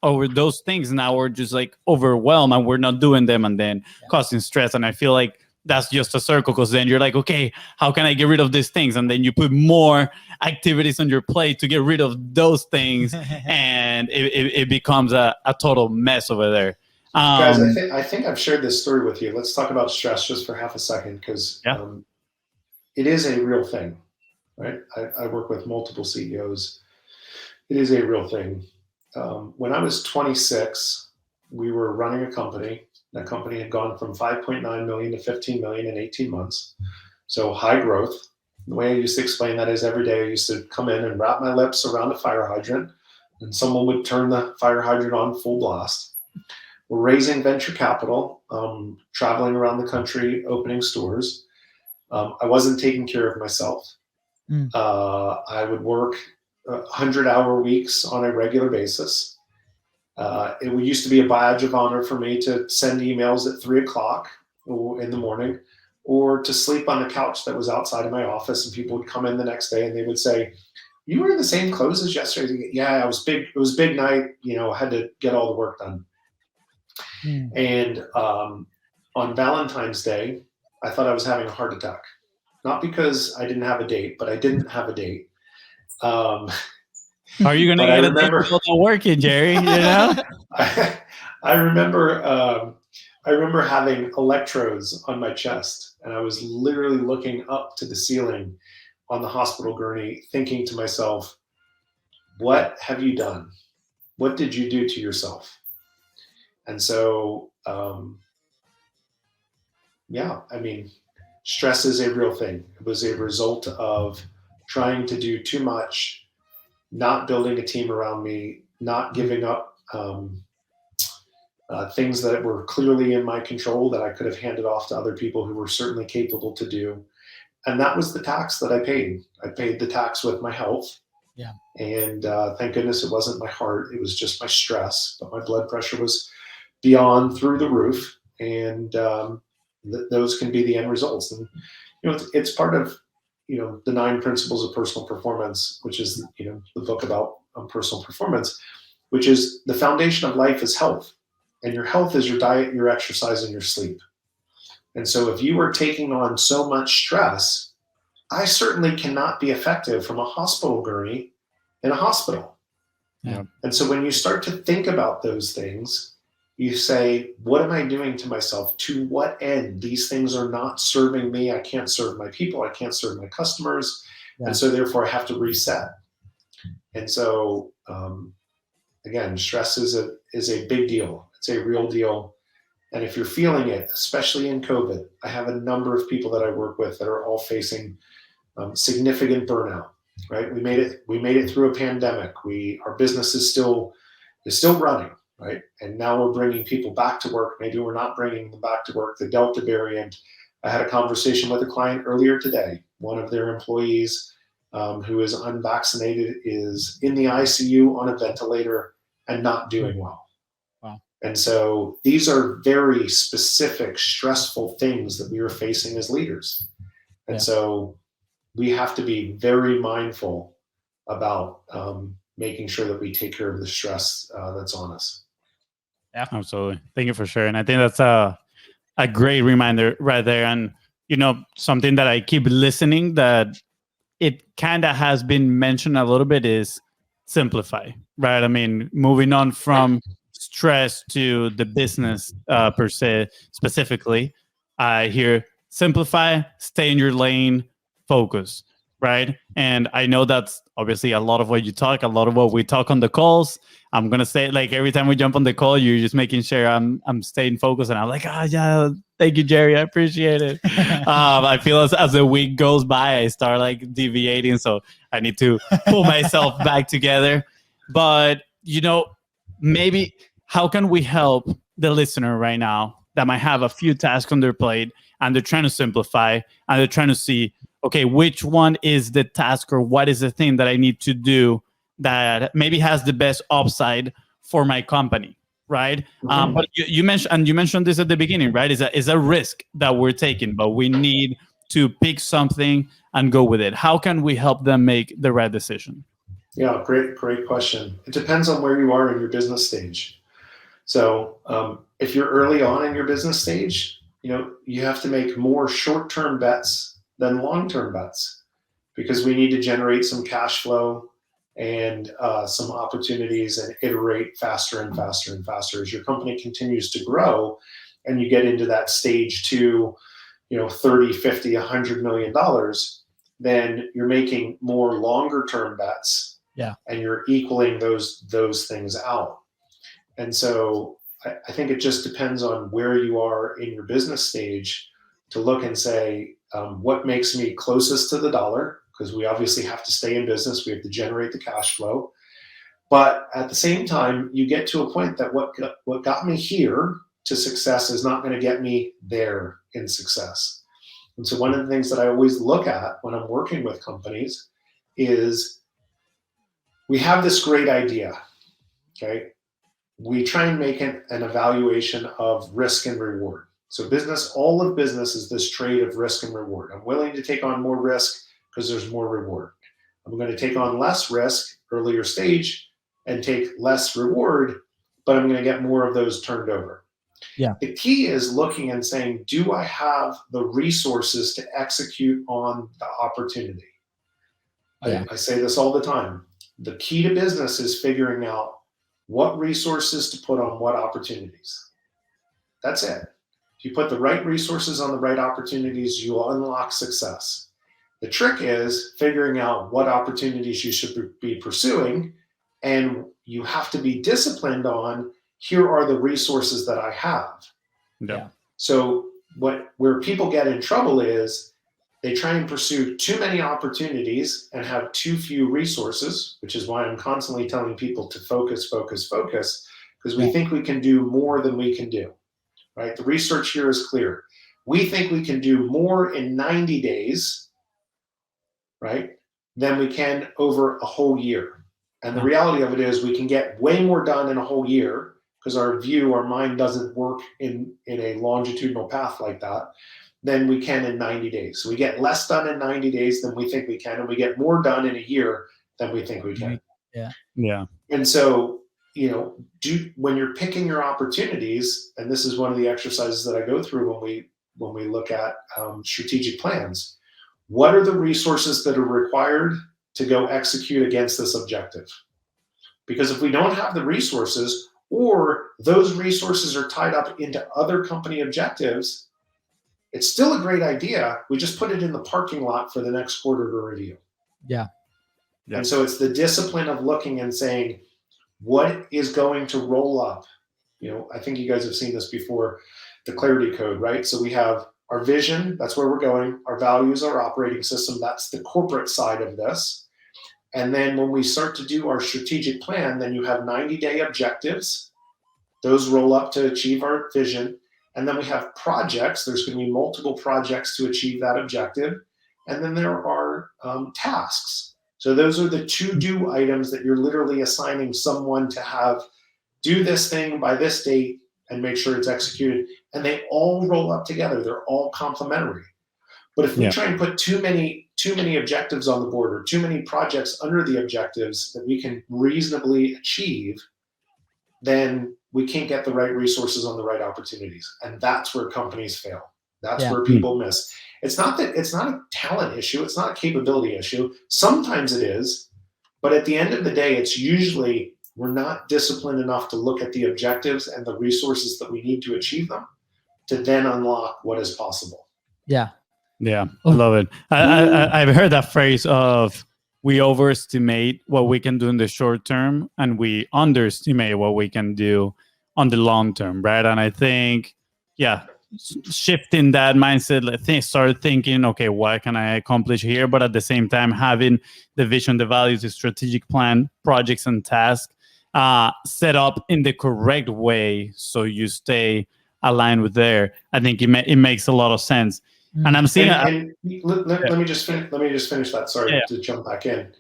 over those things, now we're just like overwhelmed and we're not doing them, and then causing stress. And I feel like that's just a circle, because then you're like, okay, how can I get rid of these things? And then you put more activities on your plate to get rid of those things, and it becomes a total mess over there. Guys, I think I've shared this story with you. Let's talk about stress just for half a second, because it is a real thing, right? I work with multiple CEOs. It is a real thing. When I was 26, we were running a company. That company had gone from 5.9 million to 15 million in 18 months. So high growth. The way I used to explain that is every day I used to come in and wrap my lips around a fire hydrant, and someone would turn the fire hydrant on full blast. We're raising venture capital, traveling around the country, opening stores. I wasn't taking care of myself. I would work 100-hour weeks on a regular basis. It used to be a badge of honor for me to send emails at 3:00 in the morning, or to sleep on the couch that was outside of my office, and people would come in the next day and they would say, "You were in the same clothes as yesterday." Yeah, it was big night. I had to get all the work done. And on Valentine's Day, I thought I was having a heart attack, not because I didn't have a date, but I didn't have a date. Are you gonna get a date without working, Jerry? I remember having electrodes on my chest, and I was literally looking up to the ceiling on the hospital gurney, thinking to myself, "What have you done? What did you do to yourself?" And so, stress is a real thing. It was a result of trying to do too much, not building a team around me, not giving up things that were clearly in my control that I could have handed off to other people who were certainly capable to do. And that was the tax that I paid. I paid the tax with my health. Yeah. And thank goodness it wasn't my heart. It was just my stress. But my blood pressure was beyond through the roof. And those can be the end results. And, it's part of, the 9 principles of personal performance, which is, the book about personal performance, which is the foundation of life is health. And your health is your diet, your exercise, and your sleep. And so if you are taking on so much stress, I certainly cannot be effective from a hospital gurney in a hospital. Yeah. And so when you start to think about those things, you say, what am I doing to myself? To what end? These things are not serving me. I can't serve my people. I can't serve my customers. Yeah. And so therefore I have to reset. And so, again, stress is a big deal. It's a real deal. And if you're feeling it, especially in COVID, I have a number of people that I work with that are all facing significant burnout. Right? We made it through a pandemic. Our business is still running. Right? And now we're bringing people back to work. Maybe we're not bringing them back to work. The Delta variant. I had a conversation with a client earlier today. One of their employees who is unvaccinated is in the ICU on a ventilator and not doing well. Wow. And so these are very specific, stressful things that we are facing as leaders. And so we have to be very mindful about making sure that we take care of the stress that's on us. Yeah, absolutely. Thank you for sharing. I think that's a great reminder right there. And, something that I keep listening that it kind of has been mentioned a little bit is simplify, right? I mean, moving on from stress to the business per se, specifically, I hear simplify, stay in your lane, focus, right? And I know that's obviously a lot of what you talk, a lot of what we talk on the calls. I'm going to say, like, every time we jump on the call, you're just making sure I'm staying focused. And I'm like, yeah, thank you, Jerry. I appreciate it. I feel as the week goes by, I start like deviating. So I need to pull myself back together. But, maybe how can we help the listener right now that might have a few tasks on their plate and they're trying to simplify and they're trying to see, okay, which one is the task or what is the thing that I need to do that maybe has the best upside for my company, right? Mm-hmm. But you mentioned this at the beginning, right? Is a risk that we're taking, but we need to pick something and go with it. How can we help them make the right decision? Yeah, great question. It depends on where you are in your business stage. So if you're early on in your business stage, you have to make more short-term bets than long-term bets because we need to generate some cash flow and some opportunities and iterate faster and faster and faster as your company continues to grow and you get into that stage 2, 30, 50, $100 million, then you're making more longer term bets. Yeah. And you're equaling those things out. And so I think it just depends on where you are in your business stage to look and say, what makes me closest to the dollar? Because we obviously have to stay in business. We have to generate the cash flow. But at the same time, you get to a point that what got me here to success is not going to get me there in success. And so one of the things that I always look at when I'm working with companies is we have this great idea, okay? We try and make an evaluation of risk and reward. So all of business is this trade of risk and reward. I'm willing to take on more risk because there's more reward. I'm going to take on less risk, earlier stage, and take less reward, but I'm going to get more of those turned over. Yeah. The key is looking and saying, do I have the resources to execute on the opportunity? Yeah. I say this all the time. The key to business is figuring out what resources to put on what opportunities. That's it. If you put the right resources on the right opportunities, you will unlock success. The trick is figuring out what opportunities you should be pursuing, and you have to be disciplined on, here are the resources that I have. Yeah. So where people get in trouble is they try and pursue too many opportunities and have too few resources, which is why I'm constantly telling people to focus, because we think we can do more than we can do, right? The research here is clear. We think we can do more in 90 days, right, than we can over a whole year. And the reality of it is we can get way more done in a whole year because our mind doesn't work in a longitudinal path like that than we can in 90 days. So we get less done in 90 days than we think we can, and we get more done in a year than we think we can. Yeah. And so, when you're picking your opportunities, and this is one of the exercises that I go through when we look at strategic plans, what are the resources that are required to go execute against this objective? Because if we don't have the resources, or those resources are tied up into other company objectives, it's still a great idea. We just put it in the parking lot for the next quarter to review. Yeah. And so it's the discipline of looking and saying, what is going to roll up? I think you guys have seen this before, the clarity code, right? So we have our vision, that's where we're going. Our values, our operating system, that's the corporate side of this. And then when we start to do our strategic plan, then you have 90-day objectives. Those roll up to achieve our vision. And then we have projects. There's going to be multiple projects to achieve that objective. And then there are tasks. So those are the to-do items that you're literally assigning someone to have do this thing by this date and make sure it's executed. And they all roll up together. They're all complementary. But if we try and put too many objectives on the board, or too many projects under the objectives that we can reasonably achieve, then we can't get the right resources on the right opportunities. And that's where companies fail. That's where people miss. It's not a talent issue. It's not a capability issue. Sometimes it is, but at the end of the day, it's usually we're not disciplined enough to look at the objectives and the resources that we need to achieve them to then unlock what is possible. Yeah. Yeah, I love it. I've heard that phrase of we overestimate what we can do in the short term and we underestimate what we can do on the long term, right? And I think, shifting that mindset, start thinking, okay, what can I accomplish here? But at the same time, having the vision, the values, the strategic plan, projects and tasks set up in the correct way so you stay aligned with there. I think it makes a lot of sense. And I'm seeing. Let me just finish that. Sorry to jump back in.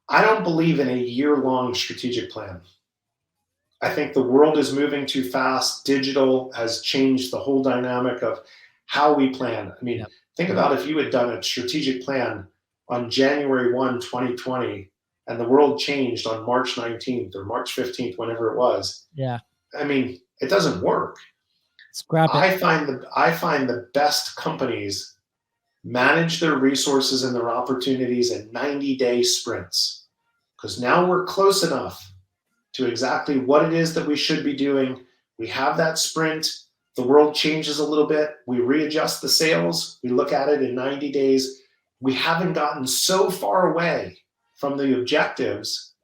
I don't believe in a year-long strategic plan. I think the world is moving too fast. Digital has changed the whole dynamic of how we plan. I mean, think about if you had done a strategic plan on January 1, 2020, and the world changed on March 19th or March 15th, whenever it was. Yeah. I mean, it doesn't work. Scrap it. I find the best companies manage their resources and their opportunities in 90-day sprints, because now we're close enough to exactly what it is that we should be doing. We have that sprint. The world changes a little bit. We readjust the sails. We look at it in 90 days. We haven't gotten so far away from the objectives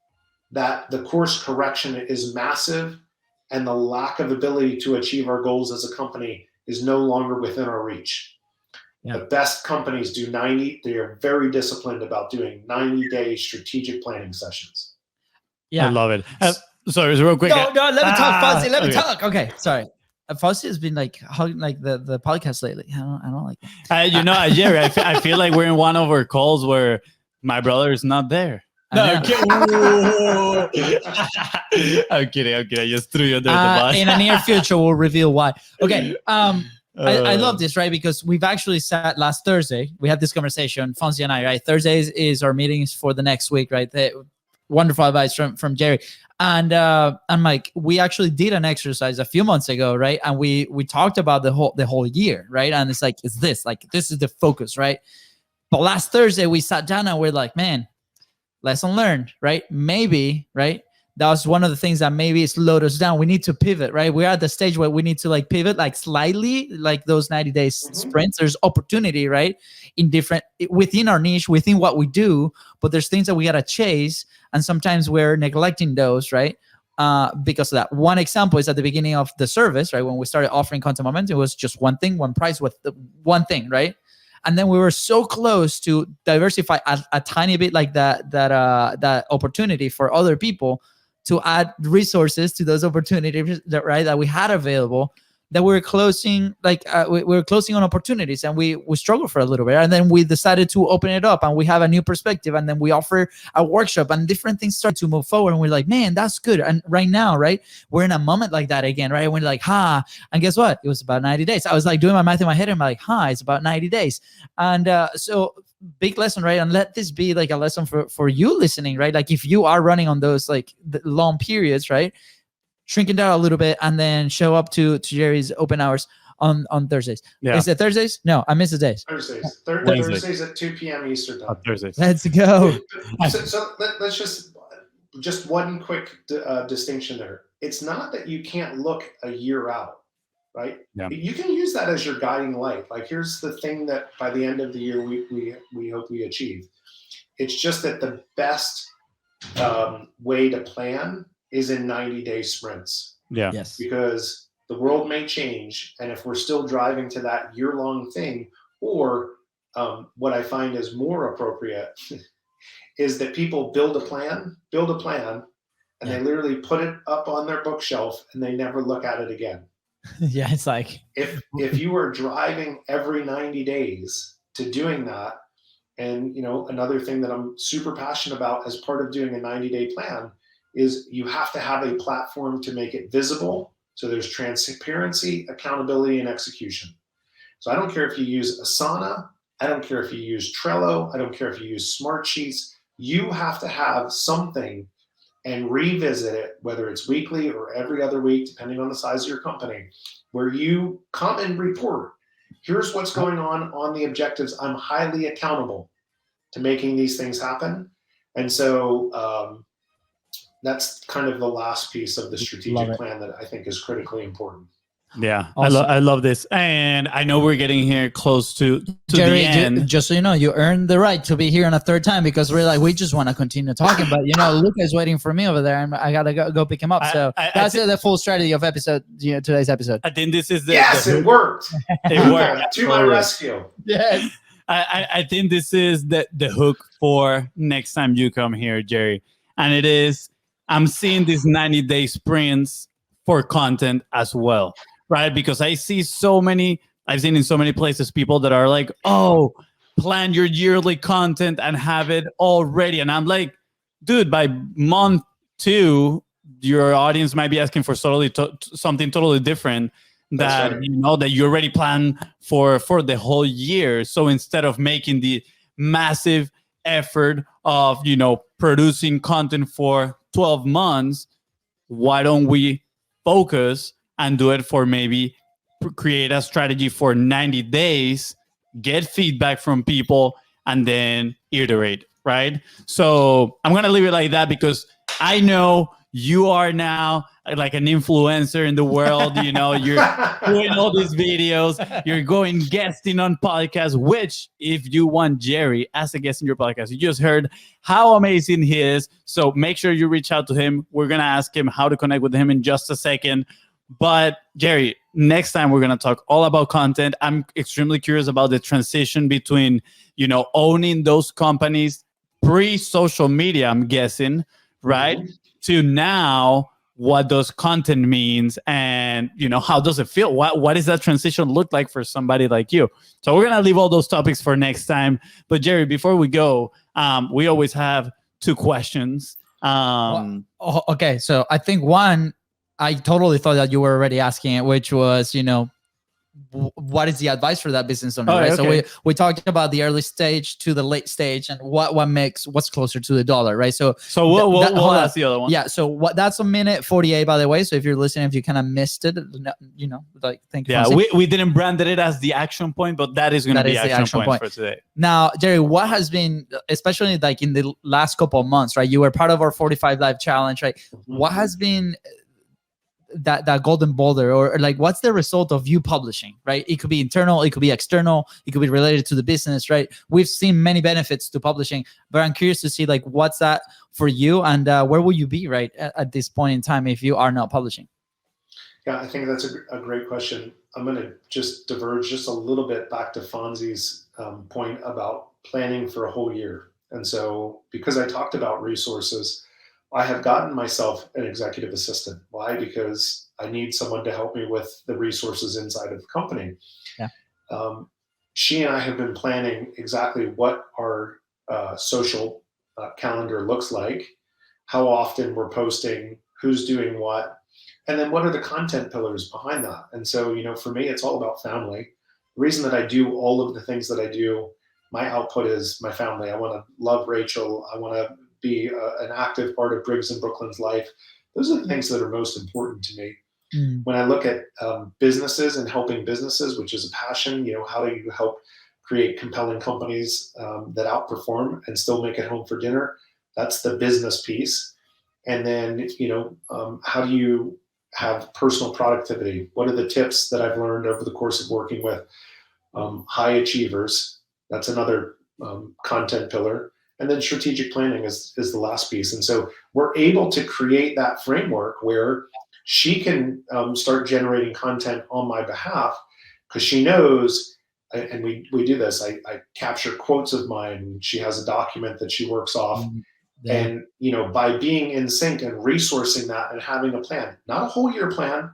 that the course correction is massive, and the lack of ability to achieve our goals as a company is no longer within our reach. The best companies do 90. They are very disciplined about doing 90-day strategic planning sessions. Yeah, I love it. Sorry, real quick. No, let me talk, FONZI. Let me talk. Okay, sorry. FONZI has been like hugging like the podcast lately. I don't like that. Jerry, I feel like we're in one of our calls where my brother is not there. No, I'm kidding. I just threw you under the bus. In the near future, we'll reveal why. Okay. I love this, right? Because we've actually sat last Thursday. We had this conversation, FONZI and I, right? Thursdays is our meetings for the next week, right? Wonderful advice from Jerry. And I'm like, we actually did an exercise a few months ago, right? And we talked about the whole year, right? And it's like, this is the focus, right? But last Thursday we sat down and we're like, man, lesson learned, right? Maybe, right? That was one of the things that maybe slowed us down. We need to pivot, right? We're at the stage where we need to like pivot, like slightly, like those 90 days sprints. There's opportunity, right? Within our niche, within what we do, but there's things that we got to chase. And sometimes we're neglecting those, right? Because of that. One example is at the beginning of the service, right? When we started offering content momentum, it was just one thing, one price with one thing, right? And then we were so close to diversify a tiny bit, like that opportunity for other people to add resources to those opportunities that we had available, that we were closing, we were closing on opportunities, and we struggled for a little bit. And then we decided to open it up, and we have a new perspective. And then we offer a workshop, and different things start to move forward. And we're like, man, that's good. And right now, right, we're in a moment like that again, right? And we're like, and guess what? It was about 90 days. I was like doing my math in my head, and I'm like, it's about 90 days. And so big lesson, right? And let this be like a lesson for you listening, right? Like if you are running on those like the long periods, right? Shrinking down a little bit and then show up to Jerry's open hours on Thursdays. Yeah. Is it Thursdays? No, I miss the days. Thursdays. Wednesday. Thursdays at 2 p.m. Eastern time. Thursdays. Let's go. So let's just one quick distinction there. It's not that you can't look a year out, right? Yeah. You can use that as your guiding light. Like, here's the thing that by the end of the year we hope we achieve. It's just that the best way to plan is in 90-day sprints. Yeah. Yes. Because the world may change, and if we're still driving to that year-long thing, or what I find is more appropriate is that people build a plan, and they literally put it up on their bookshelf and they never look at it again. Yeah, it's like if you are driving every 90 days to doing that, and another thing that I'm super passionate about as part of doing a 90-day plan is you have to have a platform to make it visible. So there's transparency, accountability, and execution. So I don't care if you use Asana, I don't care if you use Trello, I don't care if you use Smartsheets. You have to have something and revisit it, whether it's weekly or every other week, depending on the size of your company, where you come and report. Here's what's going on the objectives. I'm highly accountable to making these things happen. And so that's kind of the last piece of the strategic plan that I think is critically important. Yeah, Awesome. I love this. And I know we're getting here close to Jerry, the end. just so you know, you earned the right to be here on a third time because we just want to continue talking. But Luca's waiting for me over there, and I gotta go pick him up. So that's the full strategy of today's episode. I think this is it worked. It worked. To my rescue. Yes. I think this is the hook for next time you come here, Jerry. And it is, I'm seeing these 90-day sprints for content as well. Right, because I've seen in so many places people that are like, oh, plan your yearly content and have it all ready. And I'm like, dude, by month 2, your audience might be asking for something totally different that right. That you already plan for the whole year. So instead of making the massive effort of producing content for 12 months, why don't we focus and do it for maybe create a strategy for 90 days, get feedback from people, and then iterate, right? So I'm going to leave it like that because I know you are now like an influencer in the world. You're doing all these videos. You're going guesting on podcasts, which if you want Jerry as a guest in your podcast, you just heard how amazing he is. So make sure you reach out to him. We're going to ask him how to connect with him in just a second. But Jerry, next time we're going to talk all about content. I'm extremely curious about the transition between, owning those companies pre-social media, I'm guessing, right? Mm-hmm. To now what does content means and, how does it feel? What does that transition look like for somebody like you? So we're going to leave all those topics for next time. But Jerry, before we go, we always have 2 questions. Okay. So I think one, I totally thought that you were already asking it, which was, what is the advice for that business owner? Right? Okay. So we talked about the early stage to the late stage and what's closer to the dollar, right? So we'll ask the other one. Yeah. So that's a minute 48, by the way. So if you're listening, if you kind of missed it, thank you. Yeah, we didn't brand it as the action point, but that is going to be the action point for today. Now, Jerry, what has been, especially like in the last couple of months, right? You were part of our 45 Live Challenge, right? Mm-hmm. What has been that golden boulder, or like what's the result of you publishing, right? It could be internal, it could be external, it could be related to the business, right? We've seen many benefits to publishing, but I'm curious to see like what's that for you, and where will you be right at this point in time if you are not publishing? Yeah, I think that's a great question. I'm going to just diverge just a little bit back to Fonzie's point about planning for a whole year. And so because I talked about resources, I have gotten myself an executive assistant. Why? Because I need someone to help me with the resources inside of the company. Yeah. She and I have been planning exactly what our social calendar looks like, how often we're posting, who's doing what, and then what are the content pillars behind that. And so, for me, it's all about family. The reason that I do all of the things that I do, my output is my family. I want to love Rachel. I want to be an active part of Briggs and Brooklyn's life. Those are the things that are most important to me. When I look at businesses and helping businesses, which is a passion, how do you help create compelling companies that outperform and still make it home for dinner? That's the business piece. And then, how do you have personal productivity? What are the tips that I've learned over the course of working with high achievers? That's another content pillar. And then strategic planning is the last piece. And so we're able to create that framework where she can start generating content on my behalf, because she knows, and we do this, I capture quotes of mine. She has a document that she works off. And, by being in sync and resourcing that and having a plan, not a whole year plan,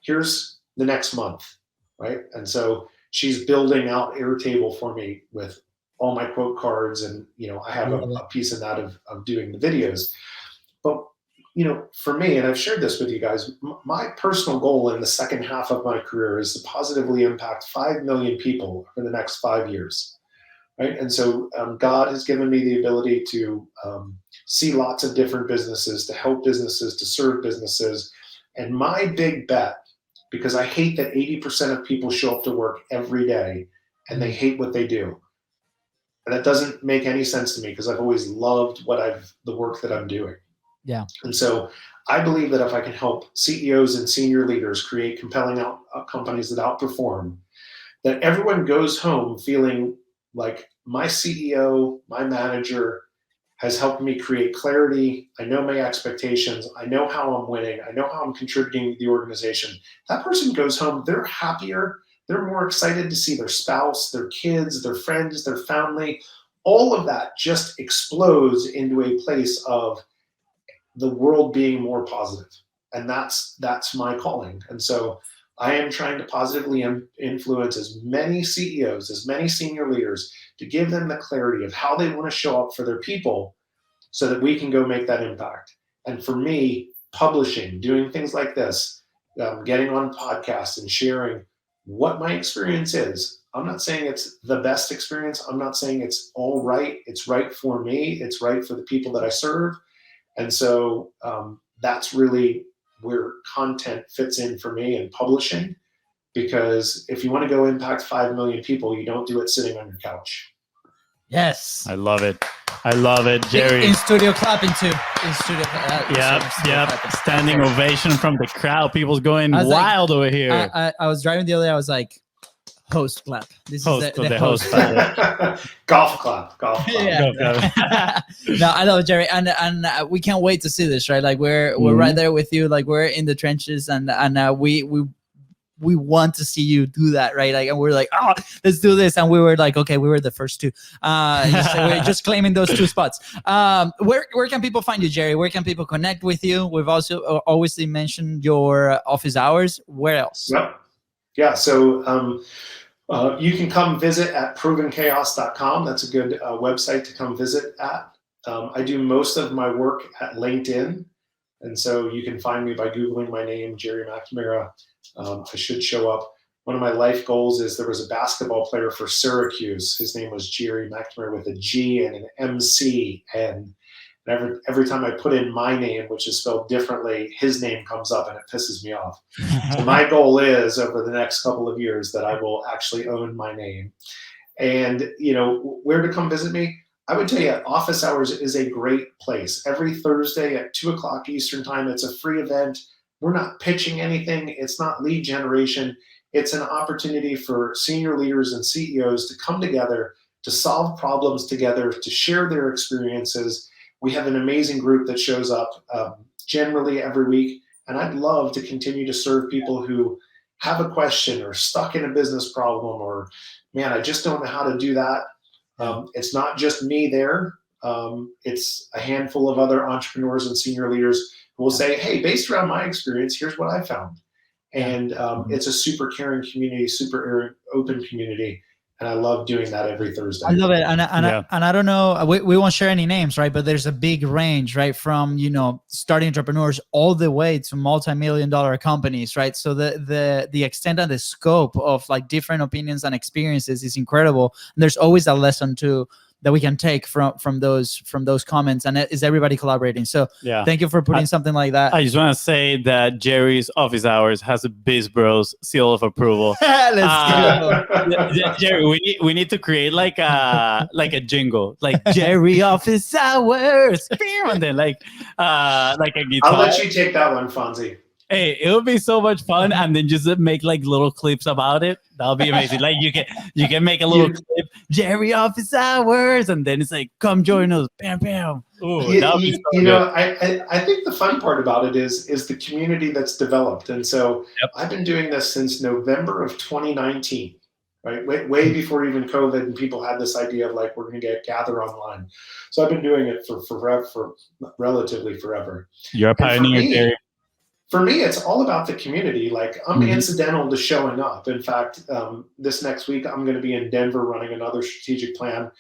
here's the next month, right? And so she's building out Airtable for me with all my quote cards. And, I have a piece in that of doing the videos. But, for me, and I've shared this with you guys, my personal goal in the second half of my career is to positively impact 5 million people for the next 5 years. Right. And so God has given me the ability to see lots of different businesses, to help businesses, to serve businesses. And my big bet, because I hate that 80% of people show up to work every day and they hate what they do. And that doesn't make any sense to me, because I've always loved the work that I'm doing. Yeah. And so I believe that if I can help CEOs and senior leaders create compelling companies that outperform, that everyone goes home feeling like my CEO, my manager has helped me create clarity. I know my expectations. I know how I'm winning. I know how I'm contributing to the organization. That person goes home, they're happier. They're more excited to see their spouse, their kids, their friends, their family. All of that just explodes into a place of the world being more positive. And that's my calling. And so I am trying to positively influence as many CEOs, as many senior leaders, to give them the clarity of how they want to show up for their people so that we can go make that impact. And for me, publishing, doing things like this, getting on podcasts and sharing what my experience is. I'm not saying it's the best experience. I'm not saying it's all right. It's right for me. It's right for the people that I serve. And so that's really where content fits in for me in publishing, because if you want to go impact 5 million people, you don't do it sitting on your couch. Yes. I love it. I love it, Jerry. In studio clapping too. In studio. Standing ovation from the crowd. People's going wild over here. I was driving the other day. I was like, host clap. This is the host clap. Golf clap. Yeah. No, I love it, Jerry, and we can't wait to see this. Right, like we're right there with you. Like we're in the trenches, and we want to see you do that, right? Like, and we're like, oh, let's do this, and we were like, okay, we were the first two. So we're just claiming those 2 spots. Where can people find you, Jerry? Where can people connect with you? We've also obviously mentioned your office hours. Where else? Yep. Yeah. So. You can come visit at provenchaos.com. That's a good website to come visit at. I do most of my work at LinkedIn. And so you can find me by Googling my name, Jerry Macnamara. I should show up. One of my life goals is there was a basketball player for Syracuse. His name was Jerry Macnamara with a G and an MC. And every time I put in my name, which is spelled differently, his name comes up and it pisses me off. So my goal is over the next couple of years that I will actually own my name. And, where to come visit me? I would tell you office hours is a great place. Every Thursday at 2:00 Eastern time, it's a free event. We're not pitching anything. It's not lead generation. It's an opportunity for senior leaders and CEOs to come together, to solve problems together, to share their experiences. We have an amazing group that shows up generally every week, and I'd love to continue to serve people who have a question or stuck in a business problem or, man, I just don't know how to do that. It's not just me there. It's a handful of other entrepreneurs and senior leaders who will say, hey, based around my experience, here's what I found. And it's a super caring community, super open community. And I love doing that every Thursday. I love it. And I don't know, we won't share any names, right? But there's a big range, right? From, starting entrepreneurs all the way to multi-million-dollar companies, right? So the extent and the scope of like different opinions and experiences is incredible. And there's always a lesson too that we can take from those comments, and is everybody collaborating. So thank you for putting something like that. I just want to say that Jerry's office hours has a BIZBROS seal of approval. Let's go. Jerry, we need to create like a jingle, like Jerry office hours, and then like a guitar. I'll let you take that one, Fonzie. Hey, it would be so much fun, and then just make like little clips about it. That'll be amazing. Like you can make a little clip, Jerry office hours, and then it's like, come join us, bam, bam. Ooh, that'll be so good. I think the fun part about it is the community that's developed, and so I've been doing this since November of 2019, right? Way before even COVID, and people had this idea of like we're going to gather online. So I've been doing it for relatively forever. You're a pioneer, Jerry. For me, it's all about the community. Like I'm incidental to showing up. In fact, this next week, I'm going to be in Denver running another strategic plan.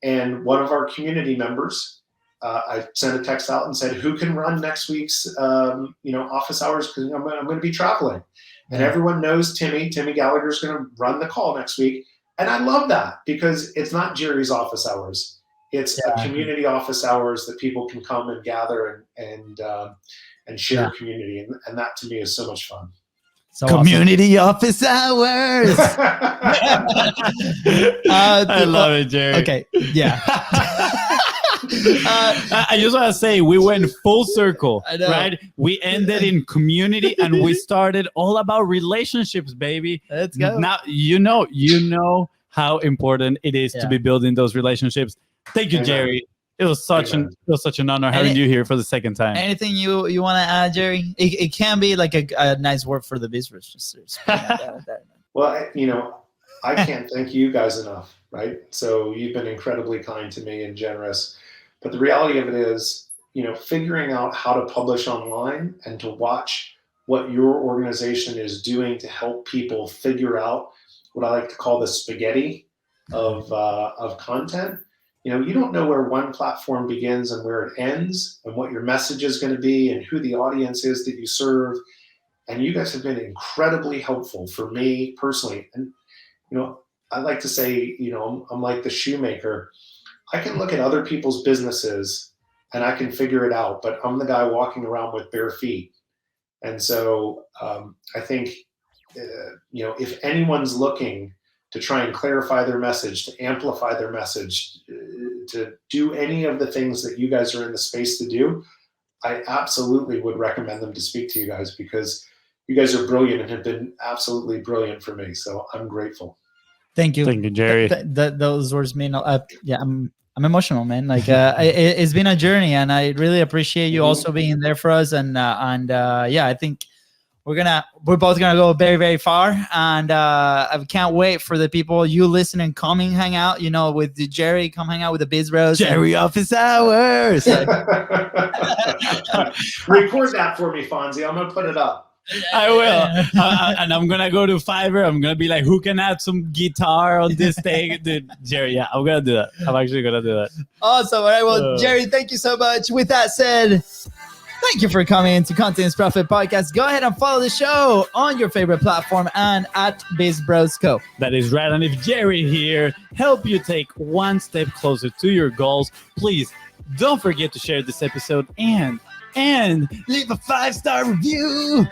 And one of our community members, I sent a text out and said, who can run next week's, office hours? Because I'm going to be traveling. And everyone knows Timmy Gallagher is going to run the call next week. And I love that because it's not Jerry's office hours. It's a community office hours that people can come and gather and share community. And that to me is so much fun. So community office hours. I love it, Jerry. Okay. Yeah. I just want to say we went full circle, right? We ended in community and we started all about relationships, baby. Let's go. Now you know how important it is to be building those relationships. Thank you, Jerry. It was such an honor having you here for the second time. Anything you want to add, Jerry? It can be like a nice word for the BIZBROS. Well, I can't thank you guys enough, right? So you've been incredibly kind to me and generous. But the reality of it is, figuring out how to publish online and to watch what your organization is doing to help people figure out what I like to call the spaghetti of content. You don't know where one platform begins and where it ends and what your message is going to be and who the audience is that you serve. And you guys have been incredibly helpful for me personally. And, I like to say, I'm like the shoemaker. I can look at other people's businesses and I can figure it out, but I'm the guy walking around with bare feet. And so I think, if anyone's looking to try and clarify their message, to amplify their message, to do any of the things that you guys are in the space to do, I absolutely would recommend them to speak to you guys because you guys are brilliant and have been absolutely brilliant for me. So I'm grateful. Thank you. Thank you, Jerry. Those words mean, I'm emotional, man. Like it's been a journey and I really appreciate you also being there for us. And I think we're both gonna go very, very far, and I can't wait for the people you listen and come and hang out. With Jerry, come hang out with the BIZBROS. Jerry office hours. Record that for me, Fonzie. I'm gonna put it up. I will, and I'm gonna go to Fiverr. I'm gonna be like, who can add some guitar on this thing, dude? Jerry, I'm gonna do that. I'm actually gonna do that. Awesome. All right. Well, Jerry, thank you so much. With that said, thank you for coming to Content Profit Podcast. Go ahead and follow the show on your favorite platform and at BIZBROS Co. That is right. And if Jerry here help you take one step closer to your goals, please don't forget to share this episode and leave a 5-star review.